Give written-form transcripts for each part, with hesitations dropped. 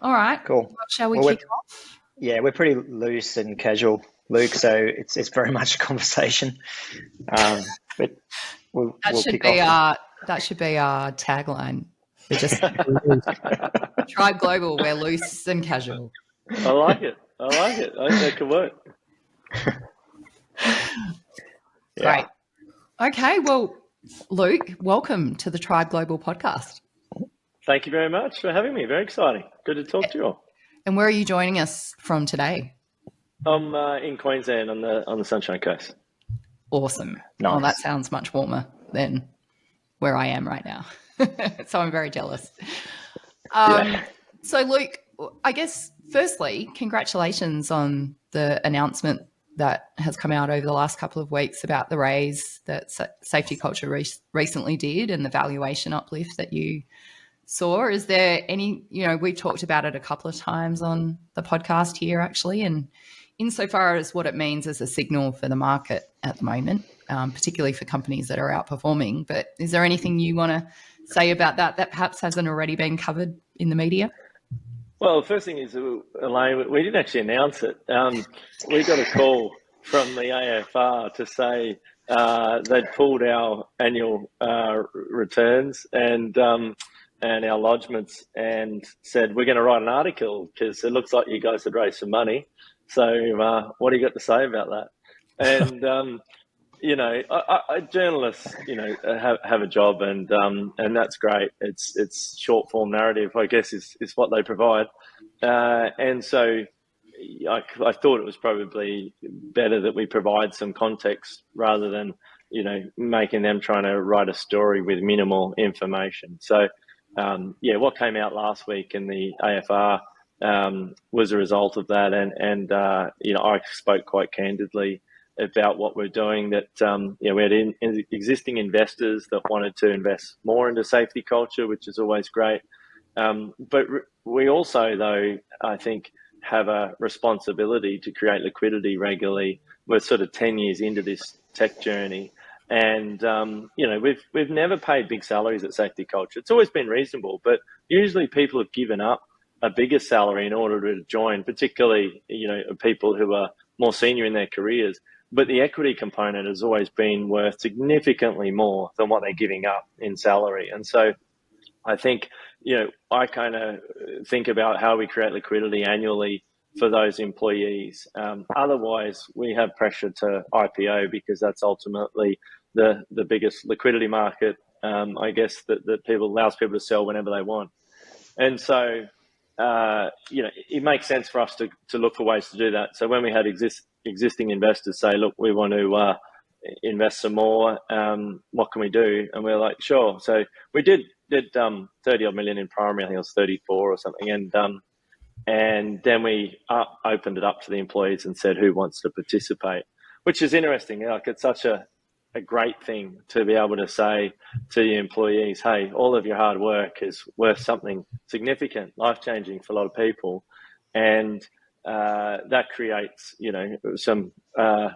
All right. Cool. Well, shall we Well, kick off? yeah, we're pretty loose and casual, Luke. So it's very much a conversation. But we'll kick off. That should be our tagline. We're just Tribe Global. We're loose and casual. I like it. I think that could work. Great. Okay. Well, Luke, welcome to the Tribe Global podcast. Thank you very much for having me. Very exciting. Good to talk to you all. And where are you joining us from today? I'm in Queensland on the Sunshine Coast. Awesome. Nice. Oh, that sounds much warmer than where I am right now. So I'm very jealous. So, Luke, I guess firstly, congratulations on the announcement that has come out over the last couple of weeks about the raise that Safety Culture recently did and the valuation uplift that you saw. Is there any, we've talked about it a couple of times on the podcast here actually, and insofar as what it means as a signal for the market at the moment, particularly for companies that are outperforming. But is there anything you want to say about that perhaps hasn't already been covered in the media? Well, the first thing is, Elaine, we didn't actually announce it. We got a call from the AFR to say they'd pulled our annual returns and our lodgements and said, we're going to write an article because it looks like you guys had raised some money. So what do you got to say about that? And, journalists, have a job and that's great. It's short form narrative, I guess, is what they provide. And so I thought it was probably better that we provide some context rather than, making them trying to write a story with minimal information. So, what came out last week in the AFR was a result of that. And I spoke quite candidly about what we're doing, that, we had existing investors that wanted to invest more into safety culture, which is always great. But we also, though, I think, have a responsibility to create liquidity regularly. We're sort of 10 years into this tech journey. And, we've never paid big salaries at safety culture. It's always been reasonable, but usually people have given up a bigger salary in order to join, particularly, people who are more senior in their careers. But the equity component has always been worth significantly more than what they're giving up in salary. And so I think, I kind of think about how we create liquidity annually for those employees. Otherwise, we have pressure to IPO because that's ultimately the biggest liquidity market, I guess, that allows people to sell whenever they want. And so, it makes sense for us to look for ways to do that. So when we had existing investors say, look, we want to invest some more, what can we do? And we're like, sure. So we did 30 odd million in primary. I think it was 34 or something. And then we opened it up to the employees and said, who wants to participate? Which is interesting. Like, it's such a great thing to be able to say to your employees, hey, all of your hard work is worth something significant, life-changing for a lot of people. And that creates, some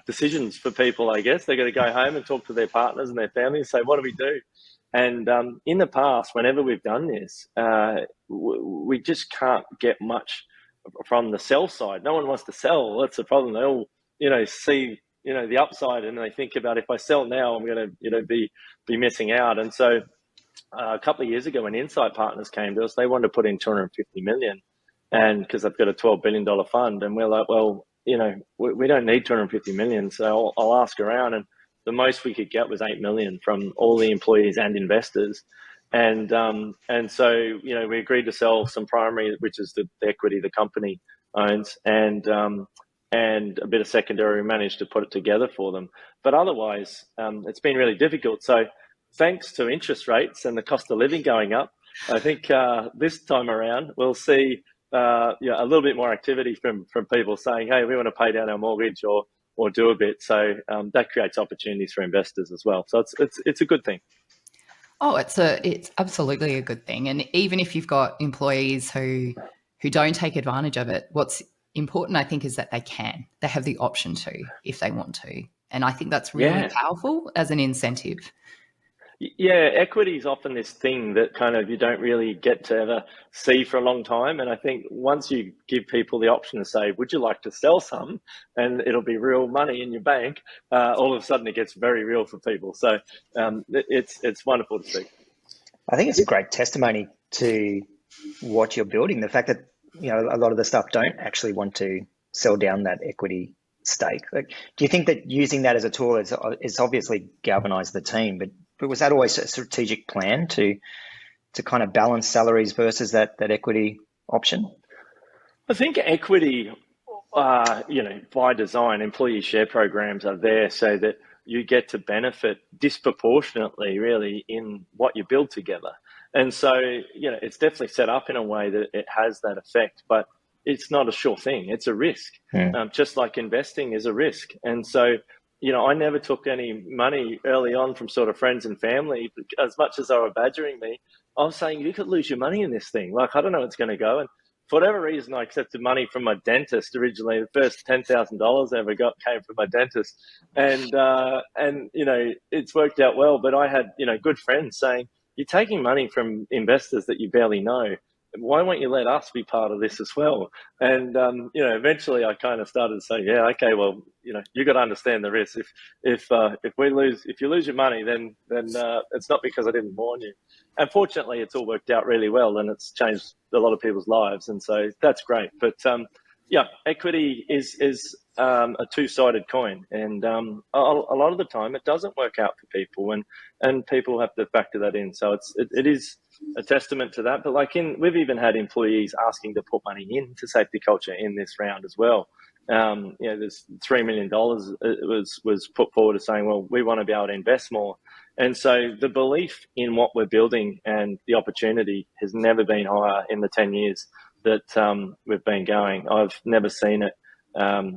decisions for people, I guess. They're going to go home and talk to their partners and their families and say, what do we do? And in the past, whenever we've done this, we just can't get much from the sell side. No one wants to sell. That's the problem. They all, see, the upside, and they think about, if I sell now, I'm going to, be missing out. And so a couple of years ago, when Insight Partners came to us, they wanted to put in 250 million, and because they've got a $12 billion fund, and we're like, well, we don't need 250 million, so I'll ask around. And the most we could get was 8 million from all the employees and investors. And so, we agreed to sell some primary, which is the equity the company owns, and a bit of secondary. We managed to put it together for them. But otherwise, it's been really difficult. So thanks to interest rates and the cost of living going up, I think this time around we'll see a little bit more activity from people saying, hey, we want to pay down our mortgage or do a bit. So that creates opportunities for investors as well. So it's a good thing. Oh, it's absolutely a good thing. And even if you've got employees who don't take advantage of it, what's important, I think, is that they have the option to, if they want to. And I think that's really powerful as an incentive. Yeah, equity is often this thing that kind of you don't really get to ever see for a long time. And I think once you give people the option to say, would you like to sell some? And it'll be real money in your bank, all of a sudden it gets very real for people. So it's wonderful to see. I think it's a great testimony to what you're building. The fact that, you know, a lot of the stuff don't actually want to sell down that equity stake. Like, do you think that using that as a tool is obviously galvanized the team, but was that always a strategic plan to kind of balance salaries versus that equity option? I think equity, by design, employee share programs are there so that you get to benefit disproportionately, really, in what you build together. And so, it's definitely set up in a way that it has that effect, but it's not a sure thing. It's a risk, just like investing is a risk. And so, I never took any money early on from sort of friends and family. As much as they were badgering me, I was saying, you could lose your money in this thing. Like, I don't know what's going to go. And for whatever reason, I accepted money from my dentist originally. The first $10,000 I ever got came from my dentist, and it's worked out well. But I had good friends saying, "You're taking money from investors that you barely know. Why won't you let us be part of this as well?" And eventually I kind of started to say, "Yeah, okay, well, you got to understand the risk. If you lose your money, then it's not because I didn't warn you." And fortunately, it's all worked out really well, and it's changed a lot of people's lives, and so that's great. But equity is a two-sided coin, and a lot of the time it doesn't work out for people, and people have to factor that in. So it is a testament to that. But we've even had employees asking to put money into safety culture in this round as well. There's $3 million was put forward as saying, well, we want to be able to invest more. And so the belief in what we're building and the opportunity has never been higher in the 10 years that we've been going. I've never seen it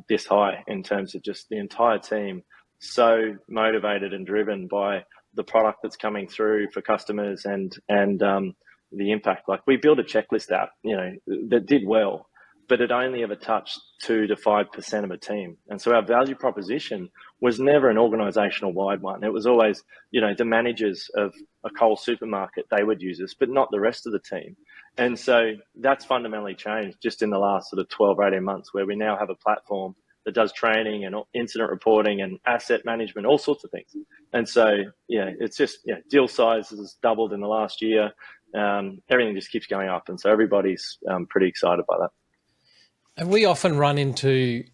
this high in terms of just the entire team so motivated and driven by the product that's coming through for customers and the impact. Like, we built a checklist app, that did well, but it only ever touched 2 to 5% of a team. And so our value proposition was never an organizational wide one. It was always, the managers of a Coles supermarket, they would use us, but not the rest of the team. And so that's fundamentally changed just in the last sort of 12 or 18 months, where we now have a platform that does training and incident reporting and asset management, all sorts of things. And so, it's just, deal size has doubled in the last year. Everything just keeps going up. And so everybody's pretty excited by that. And we often run into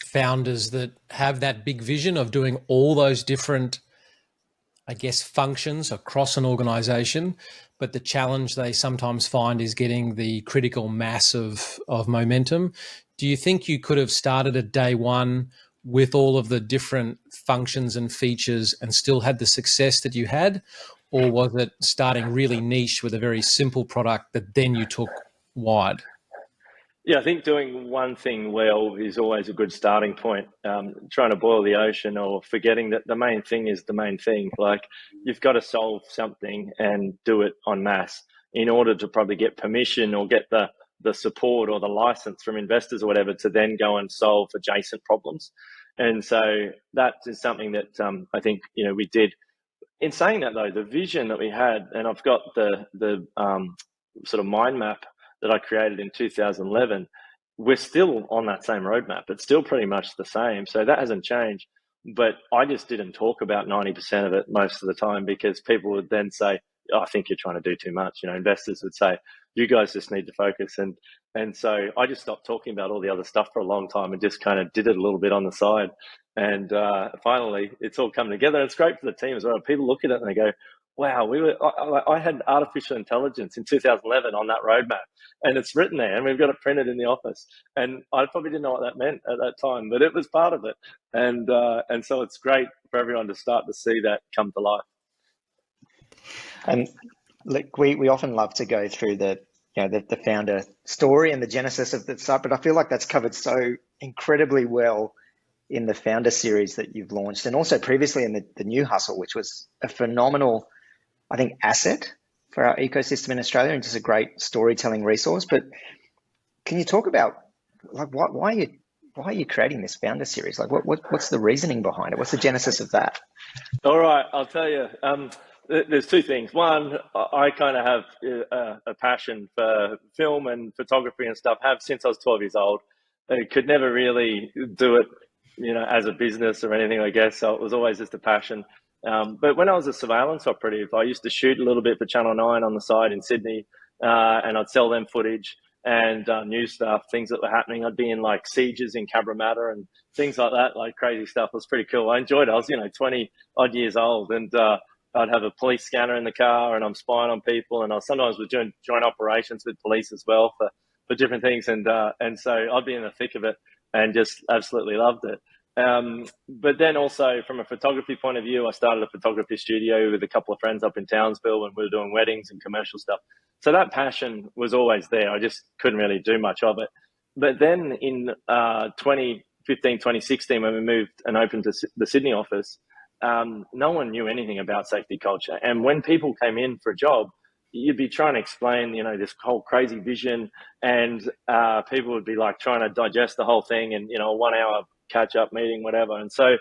founders that have that big vision of doing all those different, I guess, functions across an organization. But the challenge they sometimes find is getting the critical mass of momentum. Do you think you could have started at day one with all of the different functions and features and still had the success that you had? Or was it starting really niche with a very simple product that then you took wide? Yeah, I think doing one thing well is always a good starting point. Trying to boil the ocean or forgetting that the main thing is the main thing. Like, you've got to solve something and do it en masse in order to probably get permission or get the support or the license from investors or whatever to then go and solve adjacent problems. And so that is something that I think, we did. In saying that, though, the vision that we had, and I've got the sort of mind map that I created in 2011, we're still on that same roadmap. It's still pretty much the same. So that hasn't changed. But I just didn't talk about 90% of it most of the time, because people would then say, oh, I think you're trying to do too much. Investors would say, you guys just need to focus. And so I just stopped talking about all the other stuff for a long time and just kind of did it a little bit on the side. And finally, it's all come together. It's great for the team as well. People look at it and they go, wow, I had artificial intelligence in 2011 on that roadmap, and it's written there, and we've got it printed in the office. And I probably didn't know what that meant at that time, but it was part of it. And so it's great for everyone to start to see that come to life. And look, we often love to go through the founder story and the genesis of the site, but I feel like that's covered so incredibly well in the founder series that you've launched, and also previously in the New Hustle, which was a phenomenal, I think, asset for our ecosystem in Australia and just a great storytelling resource. But can you talk about why are you creating this founder series? Like, what's the reasoning behind it? What's the genesis of that? All right, I'll tell you. there's two things. One, I kind of have a passion for film and photography and stuff. Have since I was 12 years old. I could never really do it, as a business or anything, I guess. So it was always just a passion. But when I was a surveillance operative, I used to shoot a little bit for Channel 9 on the side in Sydney, and I'd sell them footage and news stuff, things that were happening. I'd be in like sieges in Cabramatta and things like that, like crazy stuff. It was pretty cool. I enjoyed it. I was, 20 odd years old, and I'd have a police scanner in the car, and I'm spying on people. And I sometimes was doing joint operations with police as well for different things. And so I'd be in the thick of it and just absolutely loved it. But then also from a photography point of view, I started a photography studio with a couple of friends up in Townsville, and we were doing weddings and commercial stuff. So that passion was always there. I just couldn't really do much of it. But then in 2015, 2016, when we moved and opened the Sydney office, no one knew anything about safety culture. And when people came in for a job, you'd be trying to explain, this whole crazy vision, and people would be like trying to digest the whole thing in, a 1 hour catch up meeting, whatever. And so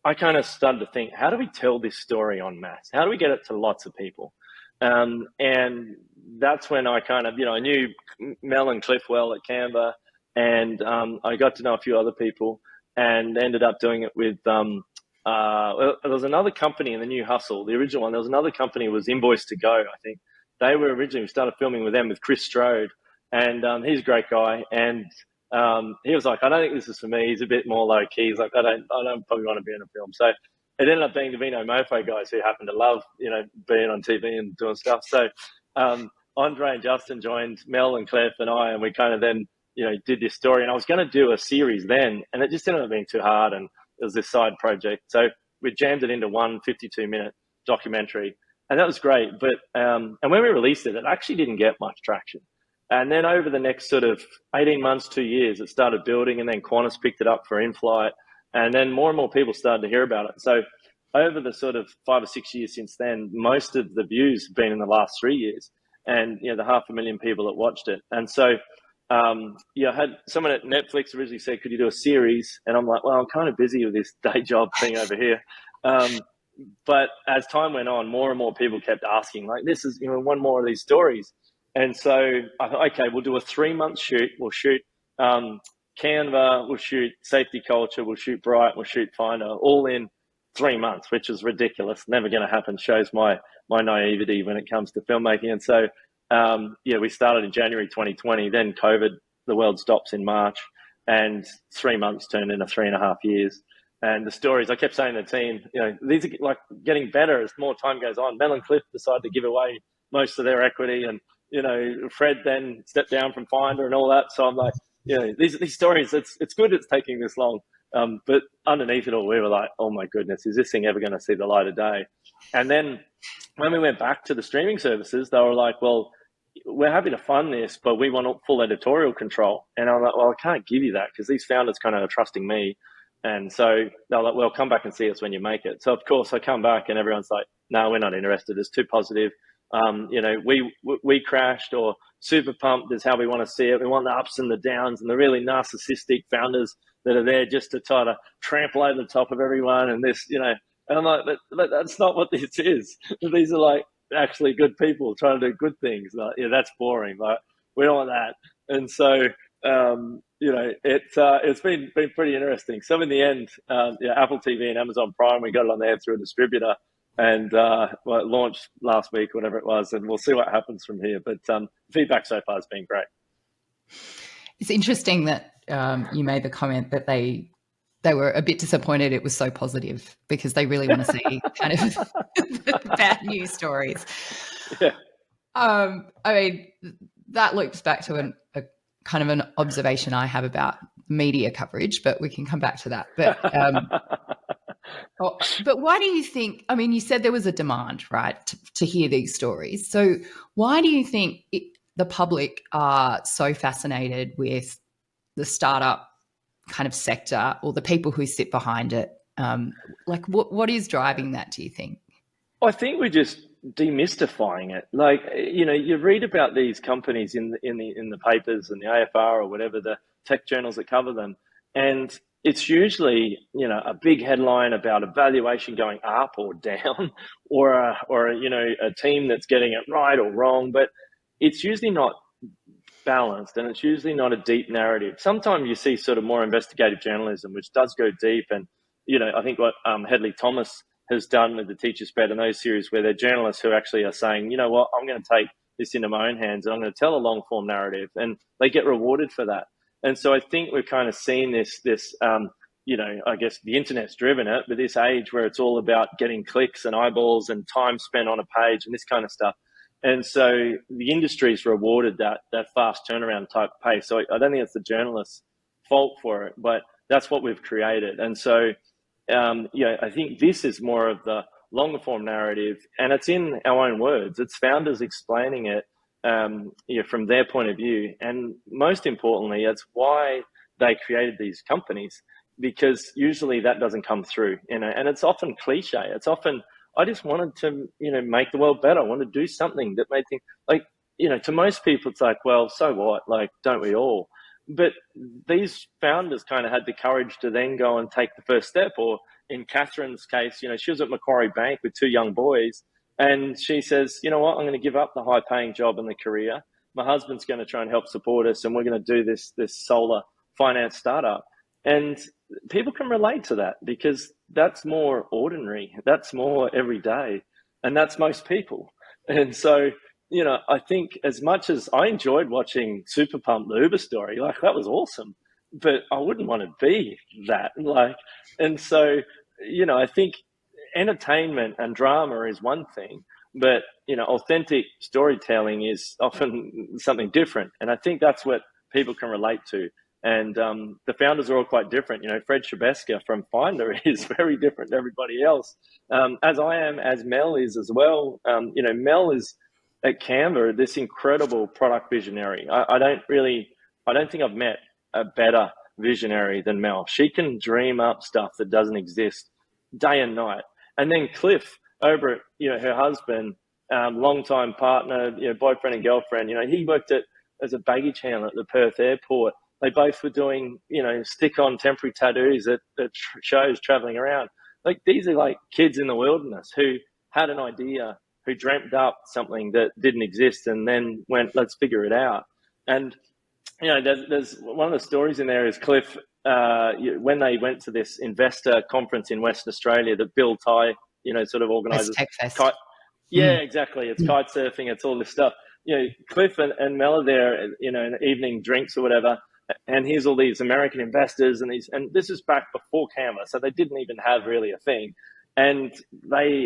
I kind of started to think, how do we tell this story en masse? How do we get it to lots of people? And that's when I kind of, I knew Mel and Cliff well at Canva, and I got to know a few other people, and ended up doing it with, there was another company in the New Hustle, the original one. There was another company, was Invoice to Go, I think. They were originally, we started filming with them with Chris Strode, and he's a great guy. And he was like, I don't think this is for me. He's a bit more low key. He's like, I don't probably want to be in a film. So it ended up being the Vino Mofo guys, who happen to love, being on TV and doing stuff. So Andre and Justin joined Mel and Cliff and I, and we kind of then, did this story. And I was going to do a series then, and it just ended up being too hard, and it was this side project. So we jammed it into one 52-minute documentary, and that was great. But and when we released it, it actually didn't get much traction. And then over the next sort of 18 months, 2 years, it started building, and then Qantas picked it up for in-flight, and then more and more people started to hear about it. So over the sort of 5 or 6 years since then, most of the views have been in the last 3 years, and the 500,000 people that watched it. And so I had someone at Netflix originally said, could you do a series? And I'm like, well, I'm kind of busy with this day job thing over here. But as time went on, more and more people kept asking, like, this is, one more of these stories. And so I thought, okay, we'll do a 3-month shoot. We'll shoot Canva, we'll shoot safety culture, we'll shoot Bright, we'll shoot Finder, all in 3 months, which is ridiculous. Never going to happen. Shows my naivety when it comes to filmmaking. And so, we started in January 2020. Then COVID, the world stops in March, and 3 months turned into 3.5 years. And the stories, I kept saying to the team, these are like getting better as more time goes on. Mel and Cliff decided to give away most of their equity, and Fred then stepped down from Finder and all that. So I'm like, these stories, it's good it's taking this long. But underneath it all, we were like, oh my goodness, is this thing ever going to see the light of day? And then when we went back to the streaming services, they were like, well, we're happy to fund this, but we want full editorial control. And I'm like, well, I can't give you that, because these founders kind of are trusting me. And so they're like, well, come back and see us when you make it. So of course I come back, and everyone's like, no, we're not interested. It's too positive. We crashed, or super pumped is how we want to see it. We want the ups and the downs, and the really narcissistic founders that are there just to try to trample over the top of everyone. And this, and I'm like, but that's not what this is. These are like actually good people trying to do good things. Like, that's boring. Like, we don't want that. And so, it's been pretty interesting. So in the end, Apple TV and Amazon Prime, we got it on there through a distributor, and it launched last week, whatever it was, and we'll see what happens from here. But feedback so far has been great. It's interesting that you made the comment that they were a bit disappointed it was so positive, because they really want to see kind of bad news stories. Yeah. I mean, that loops back to a kind of an observation I have about media coverage, but we can come back to that. But why do you think, I mean, you said there was a demand, right, to hear these stories. So why do you think the public are so fascinated with the startup kind of sector, or the people who sit behind it? What is driving that, do you think? I think we're just demystifying it. Like, you read about these companies in the papers and the AFR or whatever, the tech journals that cover them, and it's usually, a big headline about a valuation going up or down, or a team that's getting it right or wrong, but it's usually not balanced, and it's usually not a deep narrative. Sometimes you see sort of more investigative journalism, which does go deep, and I think what Hedley Thomas has done with the Teacher's Pet and those series, where they're journalists who actually are saying, you know what, I'm going to take this into my own hands and I'm going to tell a long form narrative, and they get rewarded for that. And so I think we're kind of seeing this I guess the internet's driven it, but this age where it's all about getting clicks and eyeballs and time spent on a page and this kind of stuff. And so the industry's rewarded that fast turnaround type pace. So I don't think it's the journalist's fault for it, but that's what we've created. And so, I think this is more of the longer form narrative, and it's in our own words. It's founders explaining it from their point of view. And most importantly, it's why they created these companies, because usually that doesn't come through, and it's often cliche. It's often, I just wanted to, make the world better. I want to do something that made things like, to most people, it's like, well, so what? Like, don't we all? But these founders kind of had the courage to then go and take the first step. Or in Catherine's case, she was at Macquarie Bank with 2 young boys, and she says, you know what, I'm going to give up the high paying job and the career. My husband's going to try and help support us, and we're going to do this solar finance startup. And people can relate to that, because that's more ordinary, that's more everyday, and that's most people. And so, I think as much as I enjoyed watching Super Pump, the Uber story, like that was awesome, but I wouldn't want to be that. And so, I think entertainment and drama is one thing, but, authentic storytelling is often something different. And I think that's what people can relate to. And the founders are all quite different. Fred Trebeska from Finder is very different to everybody else, as I am, as Mel is as well. Mel is at Canva this incredible product visionary. I don't think I've met a better visionary than Mel. She can dream up stuff that doesn't exist day and night. And then Cliff over at, her husband, longtime partner, boyfriend and girlfriend, he worked as a baggage handler at the Perth airport. They both were doing, stick-on temporary tattoos at shows traveling around. Like, these are like kids in the wilderness who had an idea, who dreamt up something that didn't exist, and then went, let's figure it out. And, there's one of the stories in there is Cliff, when they went to this investor conference in Western Australia that Bill Ty, sort of organises. Yeah, exactly. It's kite surfing. It's all this stuff. Cliff and Mel are there, in evening drinks or whatever. And here's all these American investors, and this is back before Canva, so they didn't even have really a thing. And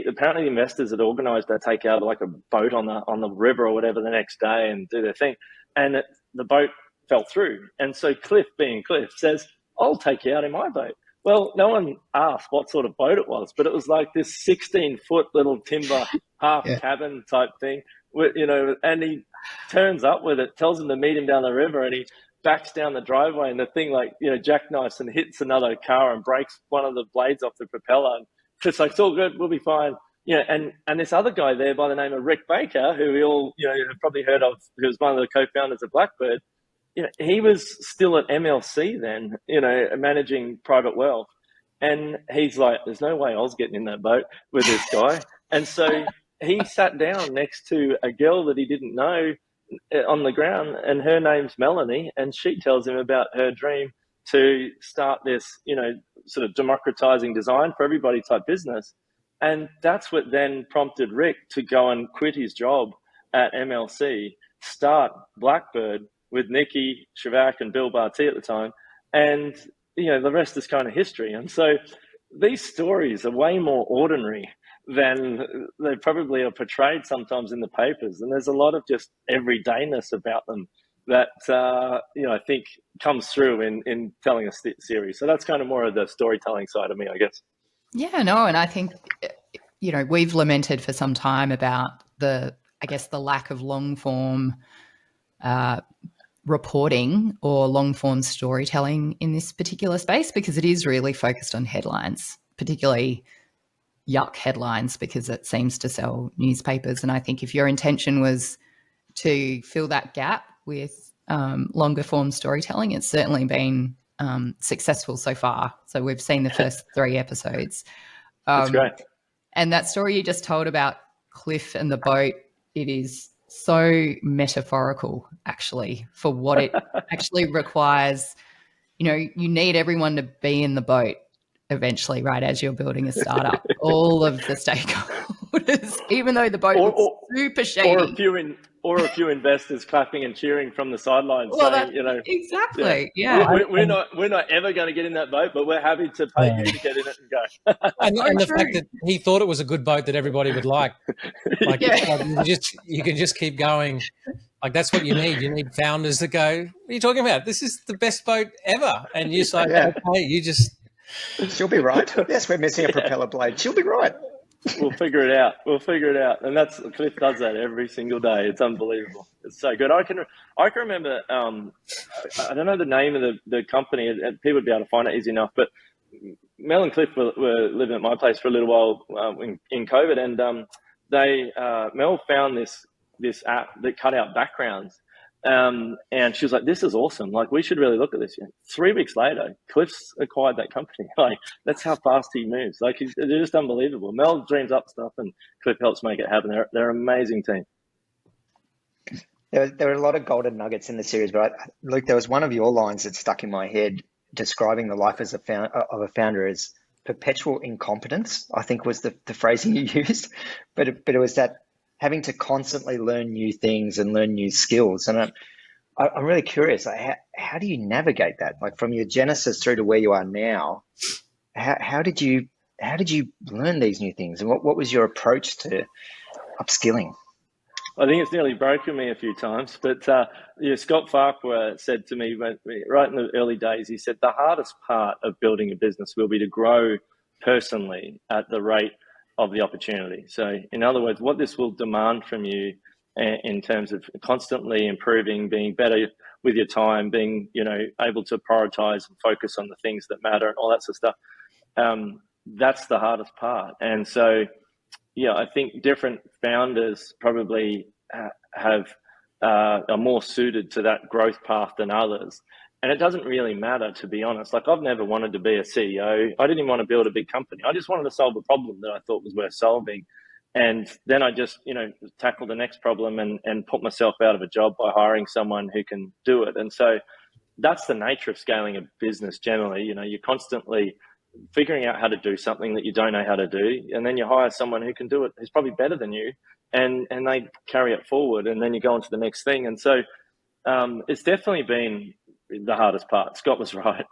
apparently the investors had organised to take out like a boat on the river or whatever the next day and do their thing, and the boat fell through. And so Cliff, being Cliff, says, "I'll take you out in my boat." Well, no one asked what sort of boat it was, but it was like this 16-foot little timber half cabin type thing, and he turns up with it, tells him to meet him down the river, and he backs down the driveway, and the thing jackknifes and hits another car and breaks one of the blades off the propeller. And it's like, it's all good, we'll be fine. And this other guy there by the name of Rick Baker, who we all have probably heard of, who was one of the co-founders of Blackbird. He was still at MLC then, managing private wealth. And he's like, there's no way I was getting in that boat with this guy. And so he sat down next to a girl that he didn't know on the ground, and her name's Melanie, and she tells him about her dream to start this, sort of democratizing design for everybody type business. And that's what then prompted Rick to go and quit his job at MLC, start Blackbird with Nikki Shavak and Bill Barty at the time. And, the rest is kind of history. And so these stories are way more ordinary than they probably are portrayed sometimes in the papers. And there's a lot of just everydayness about them that, I think comes through in telling a series. So that's kind of more of the storytelling side of me, I guess. Yeah, no, and I think, we've lamented for some time about the lack of long form reporting or long form storytelling in this particular space, because it is really focused on headlines, particularly yuck headlines, because it seems to sell newspapers. And I think if your intention was to fill that gap with longer form storytelling, it's certainly been successful so far. So we've seen the first 3 episodes. That's great. And that story you just told about Cliff and the boat, it is so metaphorical, actually, for what it actually requires. You know, you need everyone to be in the boat eventually, right, as you're building a startup. All of the stakeholders, even though the boat looks super shady. Or a few investors clapping and cheering from the sidelines, Well, saying, you know, exactly, yeah. we're not ever going to get in that boat, but we're happy to pay you to get in it and go. And the fact that he thought it was a good boat that everybody would like you can just keep going. Like, that's what you need. You need founders that go, what are you talking about? This is the best boat ever. And you're like, okay, you just... She'll be right. Yes, we're missing a propeller blade. She'll be right. We'll figure it out. And Cliff does that every single day. It's unbelievable. It's so good. I can remember, I don't know the name of the company, and people would be able to find it easy enough, but Mel and Cliff were living at my place for a little while in COVID, and Mel found this app that cut out backgrounds. And she was like, this is awesome. Like, we should really look at this. 3 weeks later, Cliff's acquired that company. Like, that's how fast he moves. Like, they're just unbelievable. Mel dreams up stuff and Cliff helps make it happen. They're an amazing team. There are a lot of golden nuggets in the series, but Luke, there was one of your lines that stuck in my head describing the life as of a founder as perpetual incompetence, I think was the phrasing you used. But it was that having to constantly learn new things and learn new skills. And I'm really curious, like, how do you navigate that? Like, from your genesis through to where you are now, how did you learn these new things? And what was your approach to upskilling? I think it's nearly broken me a few times, but Scott Farquhar said to me right in the early days, he said, the hardest part of building a business will be to grow personally at the rate of the opportunity. So in other words, what this will demand from you in terms of constantly improving, being better with your time, being, able to prioritize and focus on the things that matter and all that sort of stuff. That's the hardest part. And so, I think different founders probably are more suited to that growth path than others. And it doesn't really matter, to be honest. Like, I've never wanted to be a CEO. I didn't even want to build a big company. I just wanted to solve a problem that I thought was worth solving. And then I just, tackle the next problem and put myself out of a job by hiring someone who can do it. And so that's the nature of scaling a business generally. You're constantly figuring out how to do something that you don't know how to do. And then you hire someone who can do it, who's probably better than you, and they carry it forward. And then you go on to the next thing. And so it's definitely been the hardest part. Scott was right.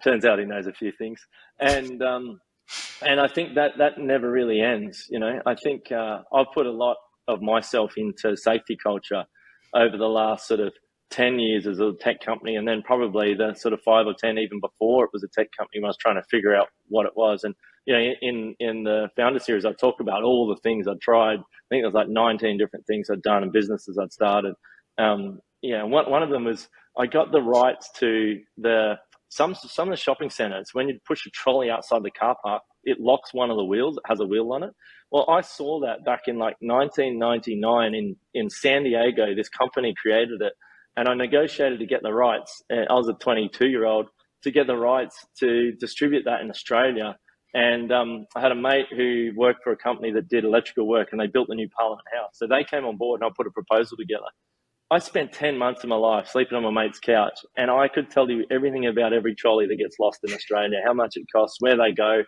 Turns out he knows a few things. And I think that never really ends. I think I've put a lot of myself into safety culture over the last sort of 10 years as a tech company, and then probably the sort of 5 or 10 even before it was a tech company when I was trying to figure out what it was. And, in the founder series, I talk about all the things I'd tried. I think there was like 19 different things I'd done and businesses I'd started. One of them was I got the rights to some of the shopping centers. When you push a trolley outside the car park, it locks one of the wheels. It has a wheel on it. Well, I saw that back in like 1999 in San Diego. This company created it. And I negotiated to get the rights. I was a 22-year-old to get the rights to distribute that in Australia. And I had a mate who worked for a company that did electrical work, and they built the new Parliament House. So they came on board, and I put a proposal together. I spent 10 months of my life sleeping on my mate's couch, and I could tell you everything about every trolley that gets lost in Australia, how much it costs, where they go,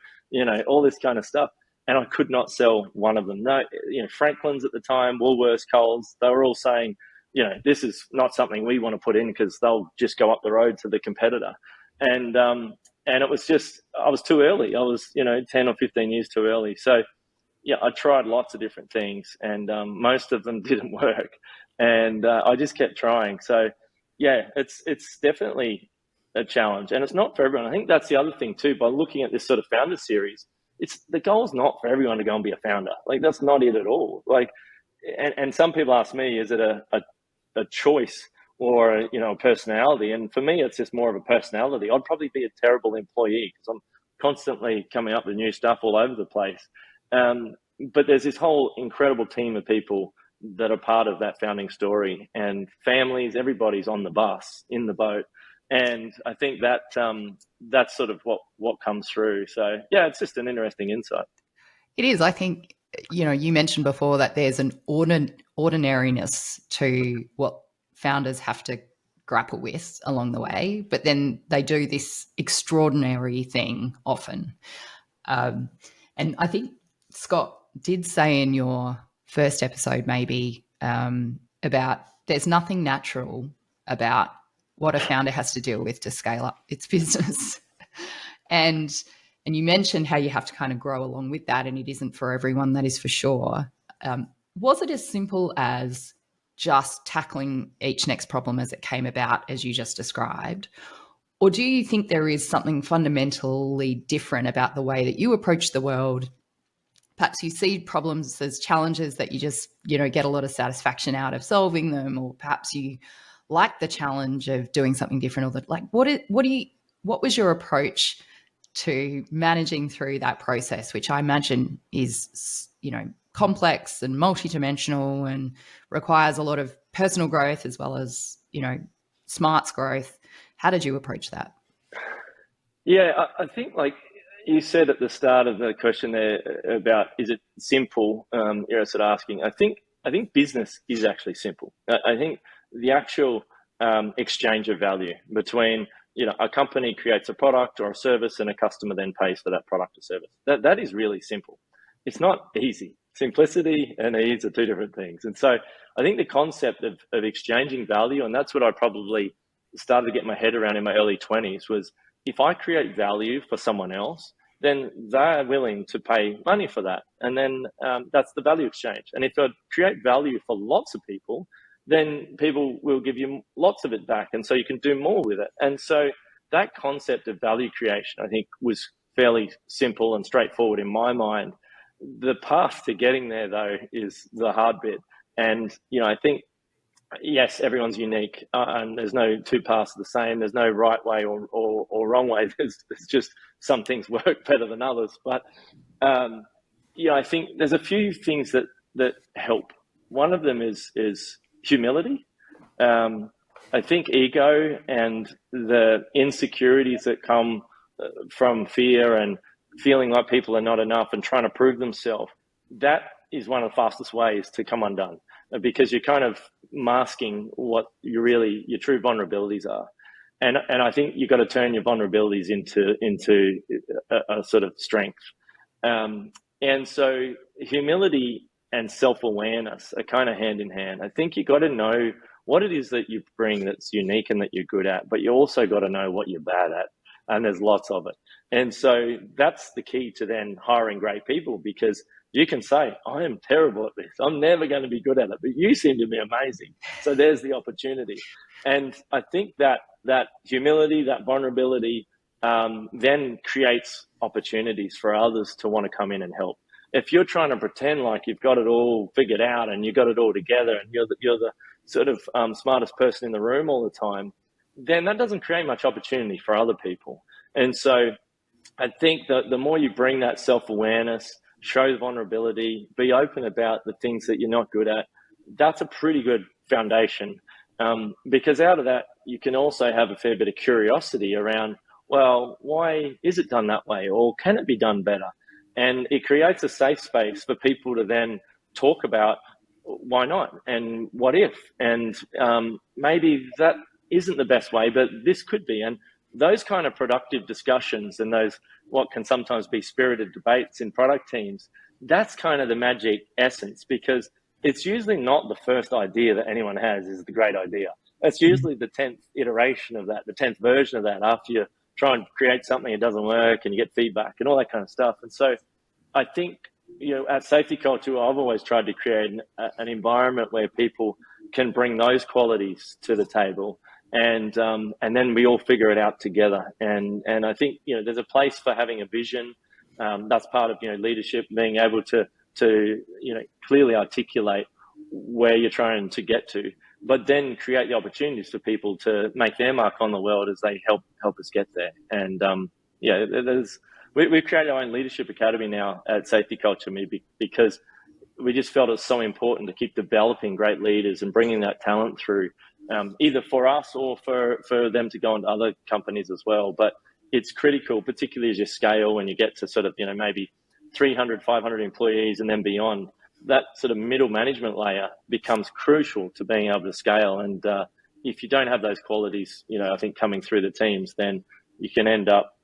all this kind of stuff. And I could not sell one of them. No, Franklin's at the time, Woolworths, Coles, they were all saying, this is not something we want to put in because they'll just go up the road to the competitor. And it was just, I was too early. I was, 10 or 15 years too early. So, I tried lots of different things, and most of them didn't work. And I just kept trying. So, it's definitely a challenge. And it's not for everyone. I think that's the other thing too, by looking at this sort of founder series, the goal's not for everyone to go and be a founder. Like, that's not it at all. Like, and some people ask me, is it a choice or a personality? And for me, it's just more of a personality. I'd probably be a terrible employee because I'm constantly coming up with new stuff all over the place. But there's this whole incredible team of people that are part of that founding story, and families. Everybody's on the bus, in the boat, And I think that that's sort of what comes through. So yeah, it's just an interesting insight. It is. I think, you mentioned before that there's an ordinariness to what founders have to grapple with along the way, but then they do this extraordinary thing often. And I think Scott did say in your first episode, maybe, about there's nothing natural about what a founder has to deal with to scale up its business. and you mentioned how you have to kind of grow along with that, and it isn't for everyone, that is for sure. Was it as simple as just tackling each next problem as it came about, as you just described? Or do you think there is something fundamentally different about the way that you approach the world? Perhaps you see problems as challenges that you just, get a lot of satisfaction out of solving them, or perhaps you like the challenge of doing something different. Or that, like, what was your approach to managing through that process, which I imagine is, complex and multidimensional and requires a lot of personal growth as well as, smarts growth. How did you approach that? Yeah, I think, like you said at the start of the question there about, is it simple? You're sort of asking. I think business is actually simple. I think the actual exchange of value between, a company creates a product or a service and a customer then pays for that product or service. That is really simple. It's not easy. Simplicity and ease are two different things. And so I think the concept of exchanging value, and that's what I probably started to get my head around in my early 20s, was if I create value for someone else, then they're willing to pay money for that. And then that's the value exchange. And if I create value for lots of people, then people will give you lots of it back. And so you can do more with it. And so that concept of value creation, I think, was fairly simple and straightforward in my mind. The path to getting there, though, is the hard bit. And, I think, yes, everyone's unique, and there's no two paths the same. There's no right way or wrong way. There's just some things work better than others. But, I think there's a few things that help. One of them is humility. I think ego and the insecurities that come from fear and feeling like people are not enough and trying to prove themselves, that is one of the fastest ways to come undone, because you're kind of masking what your true vulnerabilities are. And I think you've got to turn your vulnerabilities into a sort of strength. And so humility and self-awareness are kind of hand in hand. I think you've got to know what it is that you bring that's unique and that you're good at, but you also got to know what you're bad at. And there's lots of it. And so that's the key to then hiring great people, because you can say, I am terrible at this. I'm never going to be good at it, but you seem to be amazing. So there's the opportunity. And I think that humility, that vulnerability, then creates opportunities for others to want to come in and help. If you're trying to pretend like you've got it all figured out and you've got it all together and you're the sort of smartest person in the room all the time, then that doesn't create much opportunity for other people. And so I think that the more you bring that self-awareness, show vulnerability, be open about the things that you're not good at, that's a pretty good foundation. Because out of that, you can also have a fair bit of curiosity around, well, why is it done that way? Or can it be done better? And it creates a safe space for people to then talk about why not and what if, and maybe that isn't the best way, but this could be. And those kind of productive discussions and those what can sometimes be spirited debates in product teams, that's kind of the magic essence, because it's usually not the first idea that anyone has is the great idea. It's usually the 10th iteration of that, the 10th version of that, after you try and create something, it doesn't work and you get feedback and all that kind of stuff. And so I think, at Safety Culture, I've always tried to create an environment where people can bring those qualities to the table, and then we all figure it out together. And I think, there's a place for having a vision. That's part of, leadership, being able to clearly articulate where you're trying to get to, but then create the opportunities for people to make their mark on the world as they help us get there. And we've created our own leadership academy now at Safety Culture, because we just felt it's so important to keep developing great leaders and bringing that talent through, either for us or for them to go into other companies as well. But it's critical, particularly as you scale, when you get to sort of, maybe 300, 500 employees and then beyond. That sort of middle management layer becomes crucial to being able to scale. And if you don't have those qualities, I think coming through the teams, then you can end up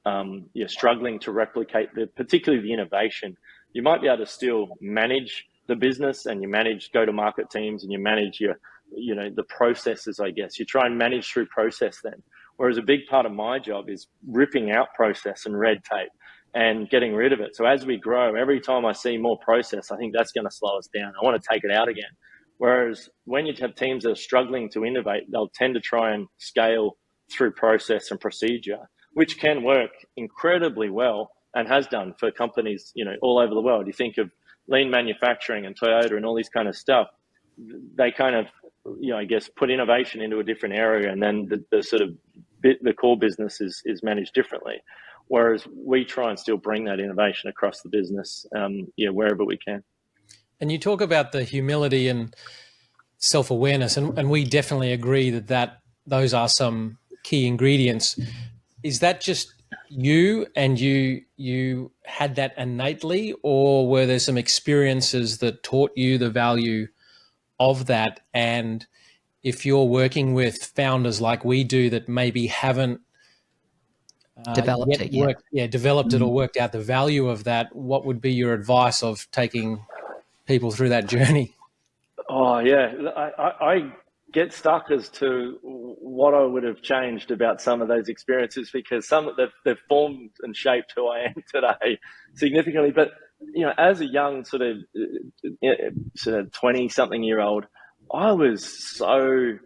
struggling to replicate particularly the innovation. You might be able to still manage the business, and you manage go-to-market teams, and you manage your, the processes, I guess. You try and manage through process then. Whereas a big part of my job is ripping out process and red tape and getting rid of it. So as we grow, every time I see more process, I think that's going to slow us down. I want to take it out again. Whereas when you have teams that are struggling to innovate, they'll tend to try and scale through process and procedure, which can work incredibly well and has done for companies, all over the world. You think of lean manufacturing and Toyota and all these kind of stuff. They kind of, I guess, put innovation into a different area, and then the sort of the core business is managed differently. Whereas we try and still bring that innovation across the business, wherever we can. And you talk about the humility and self-awareness, and we definitely agree that those are some key ingredients. Is that just you and you had that innately, or were there some experiences that taught you the value of that? And if you're working with founders like we do that maybe haven't developed it or worked out the value of that, what would be your advice of taking people through that journey? Oh yeah, I get stuck as to what I would have changed about some of those experiences, because some of they've formed and shaped who I am today significantly. But as a young sort of 20-something-year-old, I was so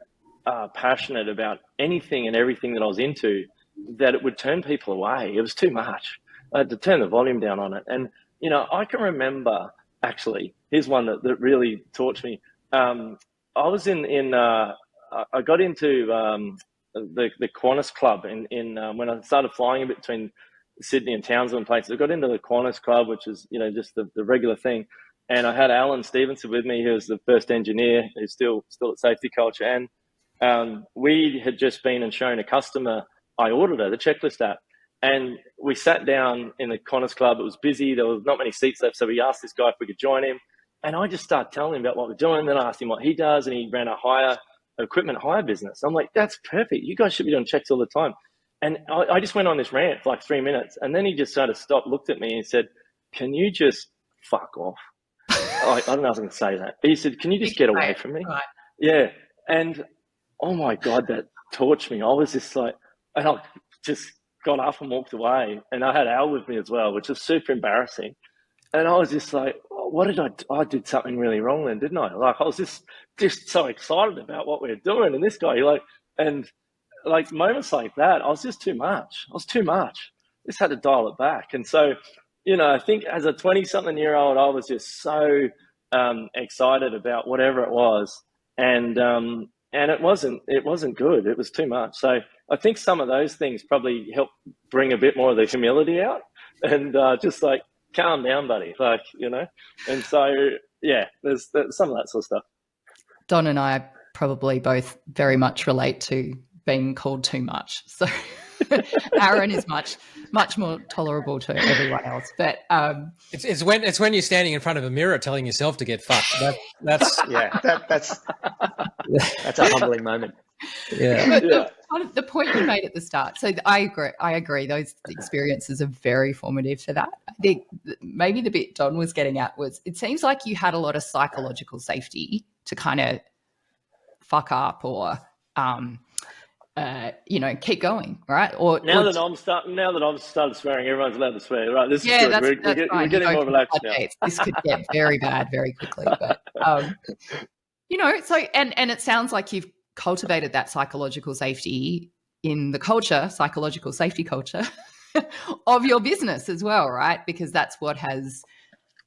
passionate about anything and everything that I was into that it would turn people away. It was too much. I had to turn the volume down on it. And I can remember, actually, here's one that really tortured me. I was I got into the Qantas Club in when I started flying a bit between Sydney and Townsville places. I got into the Qantas Club, which is just the regular thing. And I had Alan Stevenson with me, who was the first engineer, who's still at Safety Culture. And we had just been and shown a customer iAuditor, the checklist app. And we sat down in the Qantas Club. It was busy. There was not many seats left. So we asked this guy if we could join him. And I just started telling him about what we're doing. Then I asked him what he does. And he ran a equipment hire business. I'm like, that's perfect. You guys should be doing checks all the time. And I just went on this rant for like 3 minutes. And then he just sort of stopped, looked at me and said, can you just fuck off? I don't know if I can say that. But he said, can you just get away from me? Right. Yeah. And oh my God, that tortured me. I was just like, and I just got up and walked away. And I had Al with me as well, which was super embarrassing. And I was just like, what did I did something really wrong then, didn't I? Like, I was just so excited about what we were doing. And this guy, and moments like that, I was just too much. I was too much. Just had to dial it back. And so, I think as a 20-something-year-old, I was just so excited about whatever it was. And it wasn't good. It was too much. So I think some of those things probably help bring a bit more of the humility out, and just like, calm down, buddy. And so, yeah, there's some of that sort of stuff. Don and I probably both very much relate to being called too much. So Aaron is much more tolerable to everyone else. But it's when you're standing in front of a mirror telling yourself to get fucked. That's that's a humbling moment. Yeah. But the point you made at the start, so I agree. Those experiences are very formative for that. I think maybe the bit Don was getting at was, it seems like you had a lot of psychological safety to kind of fuck up or keep going, right? Now that I've started swearing, everyone's allowed to swear, right? This is good. We're getting more relaxed now. This could get very bad very quickly, but so and it sounds like you've cultivated that psychological safety in the psychological safety culture of your business as well, right? Because that's what has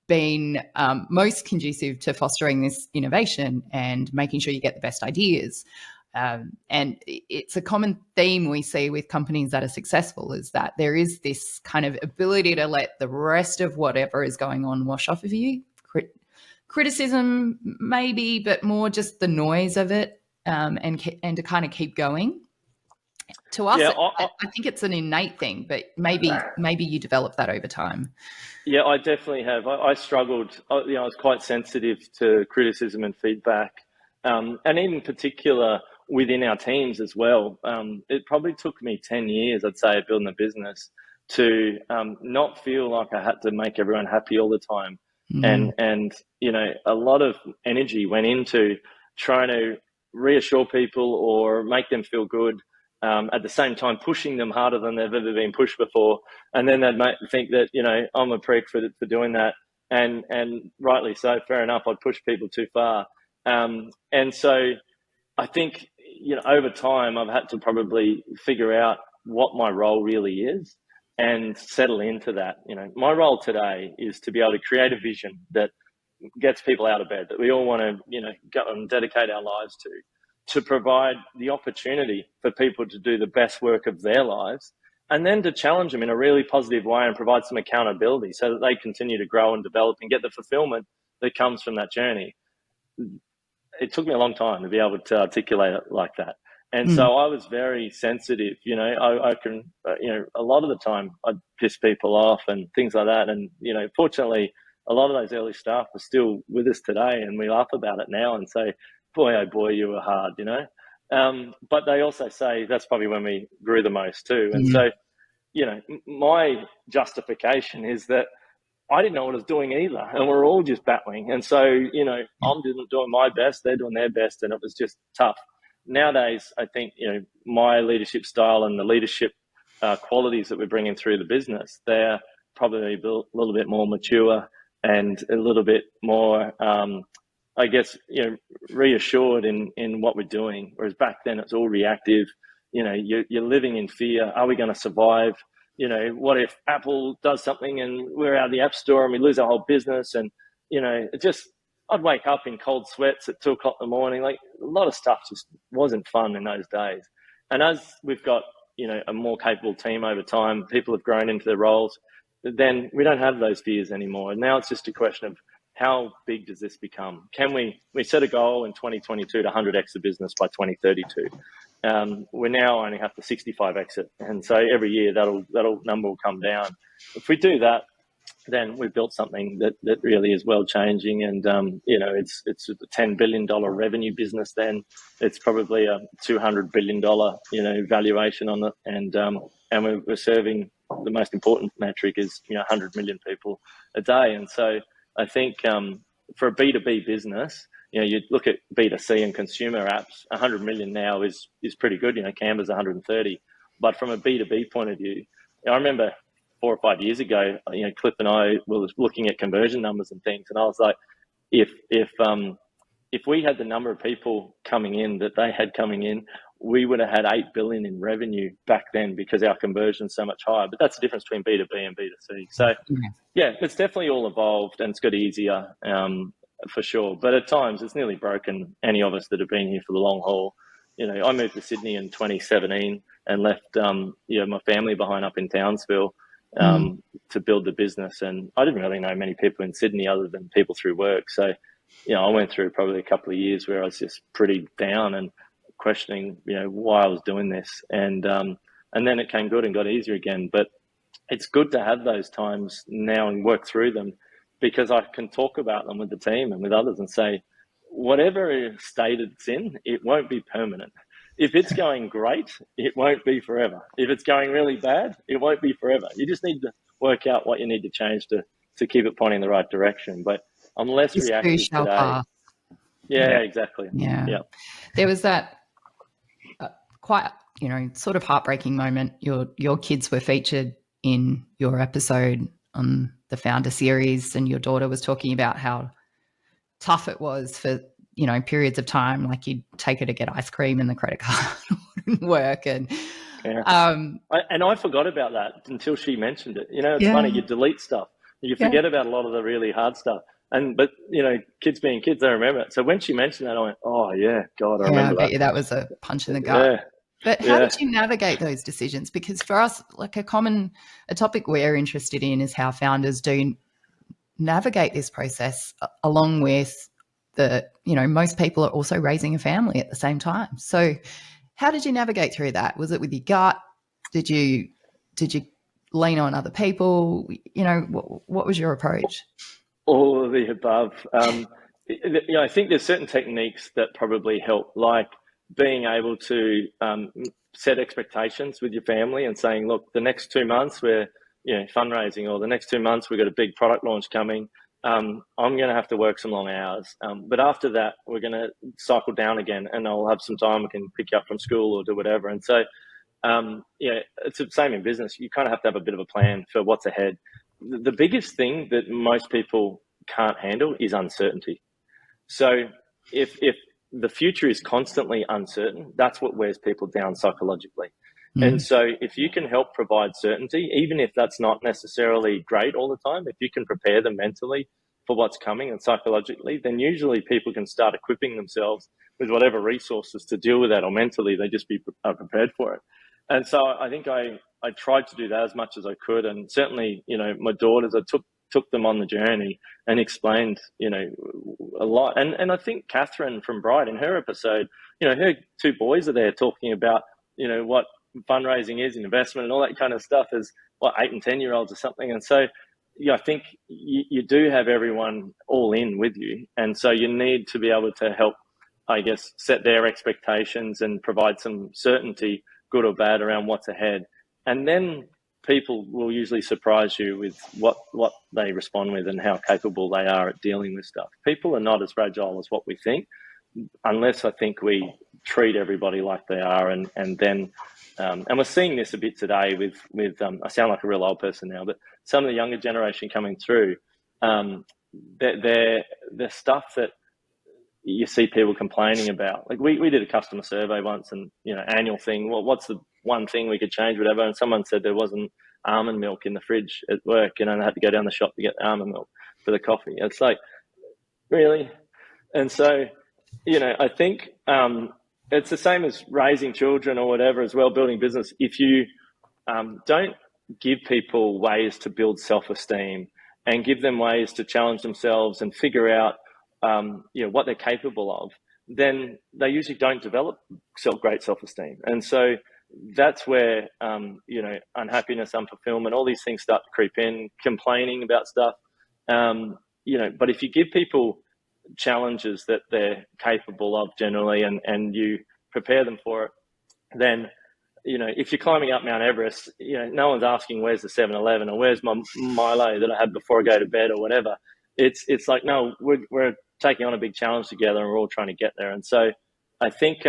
been most conducive to fostering this innovation and making sure you get the best ideas. And it's a common theme we see with companies that are successful, is that there is this kind of ability to let the rest of whatever is going on wash off of you. Criticism maybe, but more just the noise of it. and to kind of keep going. To us, Yeah, I think it's an innate thing, but maybe you develop that over time. Yeah, I definitely have. I struggled. I was quite sensitive to criticism and feedback, and in particular within our teams as well. It probably took me 10 years, I'd say, building a business to not feel like I had to make everyone happy all the time, and a lot of energy went into trying to reassure people or make them feel good. At the same time, pushing them harder than they've ever been pushed before. And then they'd think that, I'm a prick for doing that. And rightly so, fair enough, I'd push people too far. And so I think, over time, I've had to probably figure out what my role really is and settle into that. My role today is to be able to create a vision that gets people out of bed, that we all want to, go and dedicate our lives to provide the opportunity for people to do the best work of their lives, and then to challenge them in a really positive way and provide some accountability so that they continue to grow and develop and get the fulfillment that comes from that journey. It took me a long time to be able to articulate it like that. And so I was very sensitive, I can, a lot of the time I'd piss people off and things like that. And, fortunately, a lot of those early staff are still with us today, and we laugh about it now and say, boy, oh boy, you were hard, but they also say that's probably when we grew the most too. And so, my justification is that I didn't know what I was doing either, and we're all just battling. And so, I'm doing my best, they're doing their best, and it was just tough. Nowadays, I think, my leadership style and the leadership qualities that we're bringing through the business, they're probably a little bit more mature and a little bit more, I guess, reassured in what we're doing. Whereas back then it's all reactive. You're living in fear. Are we going to survive? What if Apple does something and we're out of the App Store and we lose our whole business? And, I'd wake up in cold sweats at 2 o'clock in the morning. Like, a lot of stuff just wasn't fun in those days. And as we've got, a more capable team over time, people have grown into their roles, then we don't have those fears anymore. And now it's just a question of, how big does this become? Can we set a goal in 2022 to 100x the business by 2032? We now only have to 65x it. And so every year that'll number will come down. If we do that, then we've built something that really is world changing. And, it's a $10 billion revenue business. Then it's probably a $200 billion, valuation on it. And we're serving, the most important metric is, 100 million people a day. And so I think for a B2B business, you look at B2C and consumer apps, 100 million now is pretty good. Canva's 130. But from a B2B point of view, I remember 4 or 5 years ago, Cliff and I were looking at conversion numbers and things, and I was like, if we had the number of people coming in that they had coming in, we would have had 8 billion in revenue back then because our conversion's so much higher. But that's the difference between B2B and B2C. So yeah, it's definitely all evolved and it's got easier, for sure. But at times it's nearly broken any of us that have been here for the long haul. I moved to Sydney in 2017 and left, my family behind up in Townsville, to build the business. And I didn't really know many people in Sydney other than people through work. So, I went through probably a couple of years where I was just pretty down and questioning, why I was doing this. And then it came good and got easier again. But it's good to have those times now and work through them, because I can talk about them with the team and with others and say, whatever state it's in, it won't be permanent. If it's going great, it won't be forever. If it's going really bad, it won't be forever. You just need to work out what you need to change to keep it pointing in the right direction. But I'm less reactive today. Pass. Yeah, exactly. Yeah. There was that quite, sort of heartbreaking moment. Your kids were featured in your episode on the Founder series, and your daughter was talking about how tough it was for, periods of time, like you'd take her to get ice cream and the credit card wouldn't work. And I forgot about that until she mentioned it. It's funny, you delete stuff. You forget about a lot of the really hard stuff. But kids being kids, they remember it. So when she mentioned that, I went, oh yeah, God, I remember that. Yeah, that was a punch in the gut. Yeah. But how did you navigate those decisions? Because for us, like a topic we're interested in is how founders do navigate this process along with that, most people are also raising a family at the same time. So how did you navigate through that? Was it with your gut? Did you lean on other people? What was your approach? All of the above. I think there's certain techniques that probably help, like being able to set expectations with your family and saying, look, the next 2 months we're fundraising, or the next 2 months we've got a big product launch coming. I'm going to have to work some long hours. But after that, we're going to cycle down again, and I'll have some time. We can pick you up from school or do whatever. And so, it's the same in business. You kind of have to have a bit of a plan for what's ahead. The biggest thing that most people can't handle is uncertainty. So if the future is constantly uncertain, that's what wears people down psychologically. And so if you can help provide certainty, even if that's not necessarily great all the time, if you can prepare them mentally for what's coming and psychologically, then usually people can start equipping themselves with whatever resources to deal with that, or mentally they just are prepared for it. And so I think I tried to do that as much as I could. And certainly, my daughters, I took them on the journey and explained, a lot. And I think Catherine from Bright, in her episode, her 2 boys are there talking about, what fundraising is and investment and all that kind of stuff, as 8 and 10-year-olds or something. And so, I think you do have everyone all in with you. And so you need to be able to help, I guess, set their expectations and provide some certainty, good or bad, around what's ahead. And then people will usually surprise you with what they respond with and how capable they are at dealing with stuff. People are not as fragile as what we think, unless I think we treat everybody like they are. And then, and we're seeing this a bit today with I sound like a real old person now, but some of the younger generation coming through, they're stuff that you see people complaining about. Like we did a customer survey once, and annual thing. Well, what's the one thing we could change, whatever? And someone said there wasn't almond milk in the fridge at work, and I had to go down the shop to get almond milk for the coffee. It's like, really? And so, I think it's the same as raising children or whatever as well, building business. If you don't give people ways to build self-esteem and give them ways to challenge themselves and figure out what they're capable of, then they usually don't develop great self-esteem. And so that's where, unhappiness, unfulfillment, all these things start to creep in, complaining about stuff. But if you give people challenges that they're capable of generally, and you prepare them for it, then, if you're climbing up Mount Everest, no one's asking where's the 7-Eleven or where's my Milo that I had before I go to bed or whatever. It's like, no, we're taking on a big challenge together, and we're all trying to get there. And so I think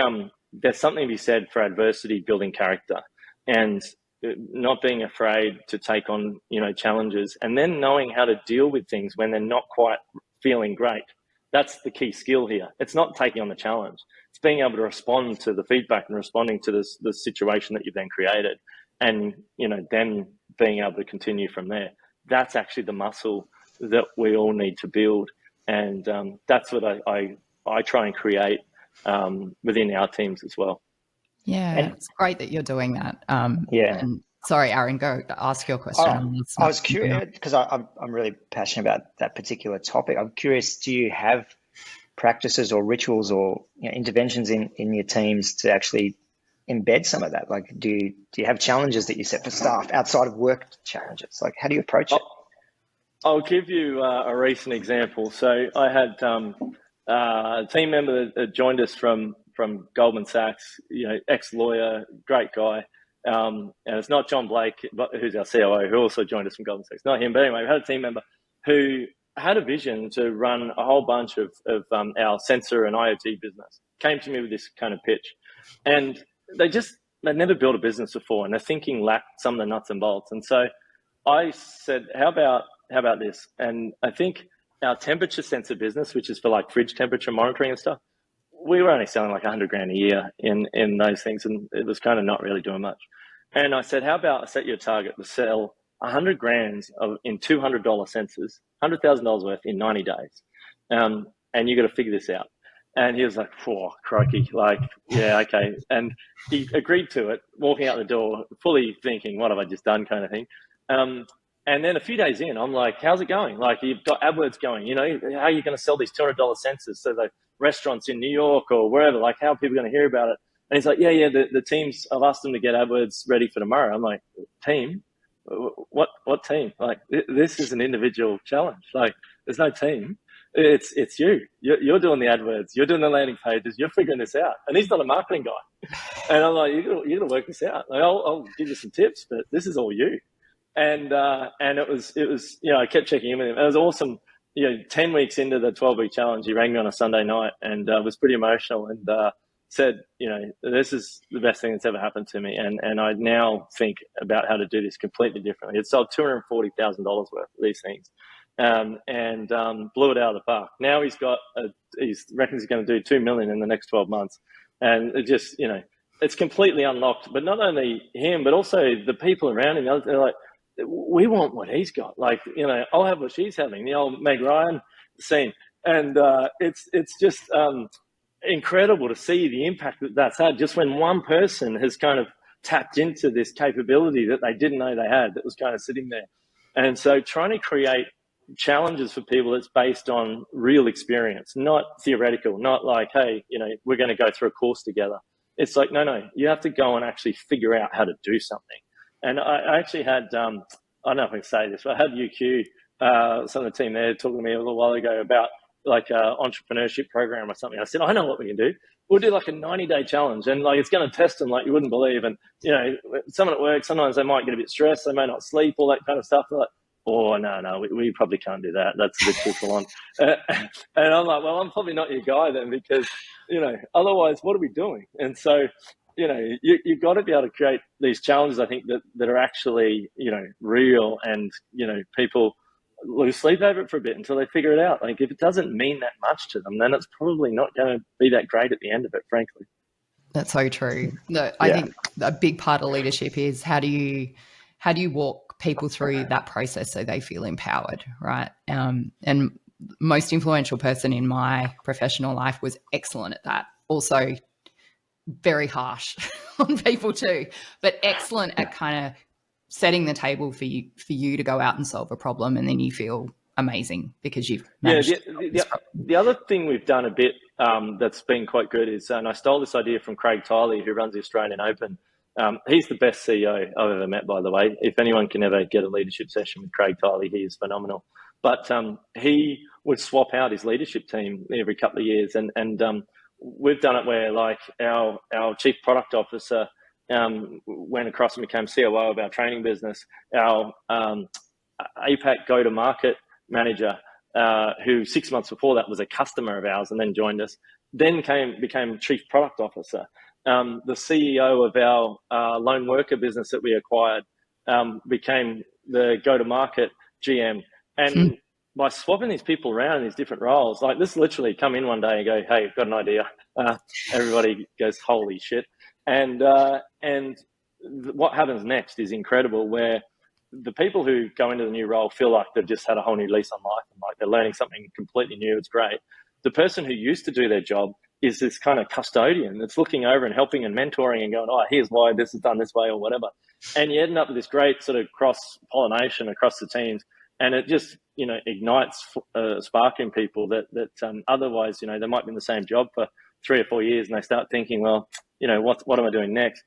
there's something to be said for adversity building character, and not being afraid to take on, challenges, and then knowing how to deal with things when they're not quite feeling great. That's the key skill here. It's not taking on the challenge. It's being able to respond to the feedback and responding to the situation that you've then created, and, then being able to continue from there. That's actually the muscle that we all need to build. And that's what I try and create within our teams as well. Yeah, And it's great that you're doing that. Yeah. And sorry, Aaron, go ask your question. I was curious because I'm really passionate about that particular topic. I'm curious, do you have practices or rituals or interventions in your teams to actually embed some of that? Like, do you have challenges that you set for staff outside of work challenges? Like, how do you approach it? I'll give you a recent example. So I had a team member that joined us from Goldman Sachs, ex-lawyer, great guy. And it's not John Blake, who's our COO, who also joined us from Goldman Sachs. Not him, but anyway, we had a team member who had a vision to run a whole bunch of our sensor and IoT business. Came to me with this kind of pitch. And they'd never built a business before, and their thinking lacked some of the nuts and bolts. And so I said, how about this? And I think our temperature sensor business, which is for like fridge temperature monitoring and stuff, we were only selling like $100,000 a year in those things, and it was kind of not really doing much. And I said, how about I set you a target to sell $100,000 in $200 sensors, $100,000 worth in 90 days, and you got to figure this out. And he was like, "Oh, crikey!" Like, yeah, okay. And he agreed to it, walking out the door, fully thinking, "What have I just done?" kind of thing. And then a few days in, I'm like, how's it going? Like, you've got AdWords going, you know, how are you going to sell these $200 sensors to the restaurants in New York or wherever? Like, how are people going to hear about it? And he's like, yeah, the teams, I've asked them to get AdWords ready for tomorrow. I'm like, team? What team? Like, this is an individual challenge. Like, there's no team. It's you. You're doing the AdWords. You're doing the landing pages. You're figuring this out. And he's not a marketing guy. And I'm like, you're gonna work this out. Like, I'll give you some tips, but this is all you. And it was, you know, I kept checking in with him. It was awesome. You know, 10 weeks into the 12-week challenge, he rang me on a Sunday night and was pretty emotional and said, you know, this is the best thing that's ever happened to me. And I now think about how to do this completely differently. It sold $240,000 worth of these things and blew it out of the park. Now he reckons he's going to do 2 million in the next 12 months. And it just, you know, it's completely unlocked. But not only him, but also the people around him. They're like, we want what he's got. Like, you know, I'll have what she's having. The old Meg Ryan scene. And it's just incredible to see the impact that that's had just when one person has kind of tapped into this capability that they didn't know they had that was kind of sitting there. And so trying to create challenges for people that's based on real experience, not theoretical, not like, hey, you know, we're going to go through a course together. It's like, no, you have to go and actually figure out how to do something. And I actually had, I don't know if I can say this, but I had UQ, some of the team there talking to me a little while ago about like an entrepreneurship program or something. I said, I know what we can do. We'll do like a 90-day challenge and like it's going to test them like you wouldn't believe. And, you know, someone at work, sometimes they might get a bit stressed. They may not sleep, all that kind of stuff. They're like, oh, no, we probably can't do that. That's a bit too full on. And I'm like, well, I'm probably not your guy then because, you know, otherwise what are we doing? And so, you know, you've got to be able to create these challenges, I think, that are actually, you know, real and, you know, people lose sleep over it for a bit until they figure it out. Like if it doesn't mean that much to them, then it's probably not going to be that great at the end of it, frankly. That's so true. I think a big part of leadership is how do you walk people through that process so they feel empowered, right? And most influential person in my professional life was excellent at that. Also very harsh on people too, but excellent at kind of setting the table for you to go out and solve a problem, and then you feel amazing because you've managed the other thing we've done a bit that's been quite good is, and I stole this idea from Craig Tiley, who runs the Australian Open. He's the best CEO I've ever met, by the way. If anyone can ever get a leadership session with Craig Tiley, he is phenomenal. But he would swap out his leadership team every couple of years, and we've done it where like our chief product officer went across and became COO of our training business. Our APAC go-to-market manager, who 6 months before that was a customer of ours and then joined us, then became chief product officer. The CEO of our lone worker business that we acquired became the go-to-market GM. And by swapping these people around in these different roles, like this literally come in one day and go, hey, I've got an idea. Everybody goes, holy shit. And what happens next is incredible, where the people who go into the new role feel like they've just had a whole new lease on life and like they're learning something completely new. It's great. The person who used to do their job is this kind of custodian that's looking over and helping and mentoring and going, oh, here's why this is done this way or whatever. And you end up with this great sort of cross-pollination across the teams. And it just, you know, ignites a spark in people that otherwise, you know, they might be in the same job for 3 or 4 years and they start thinking, well, you know, what am I doing next?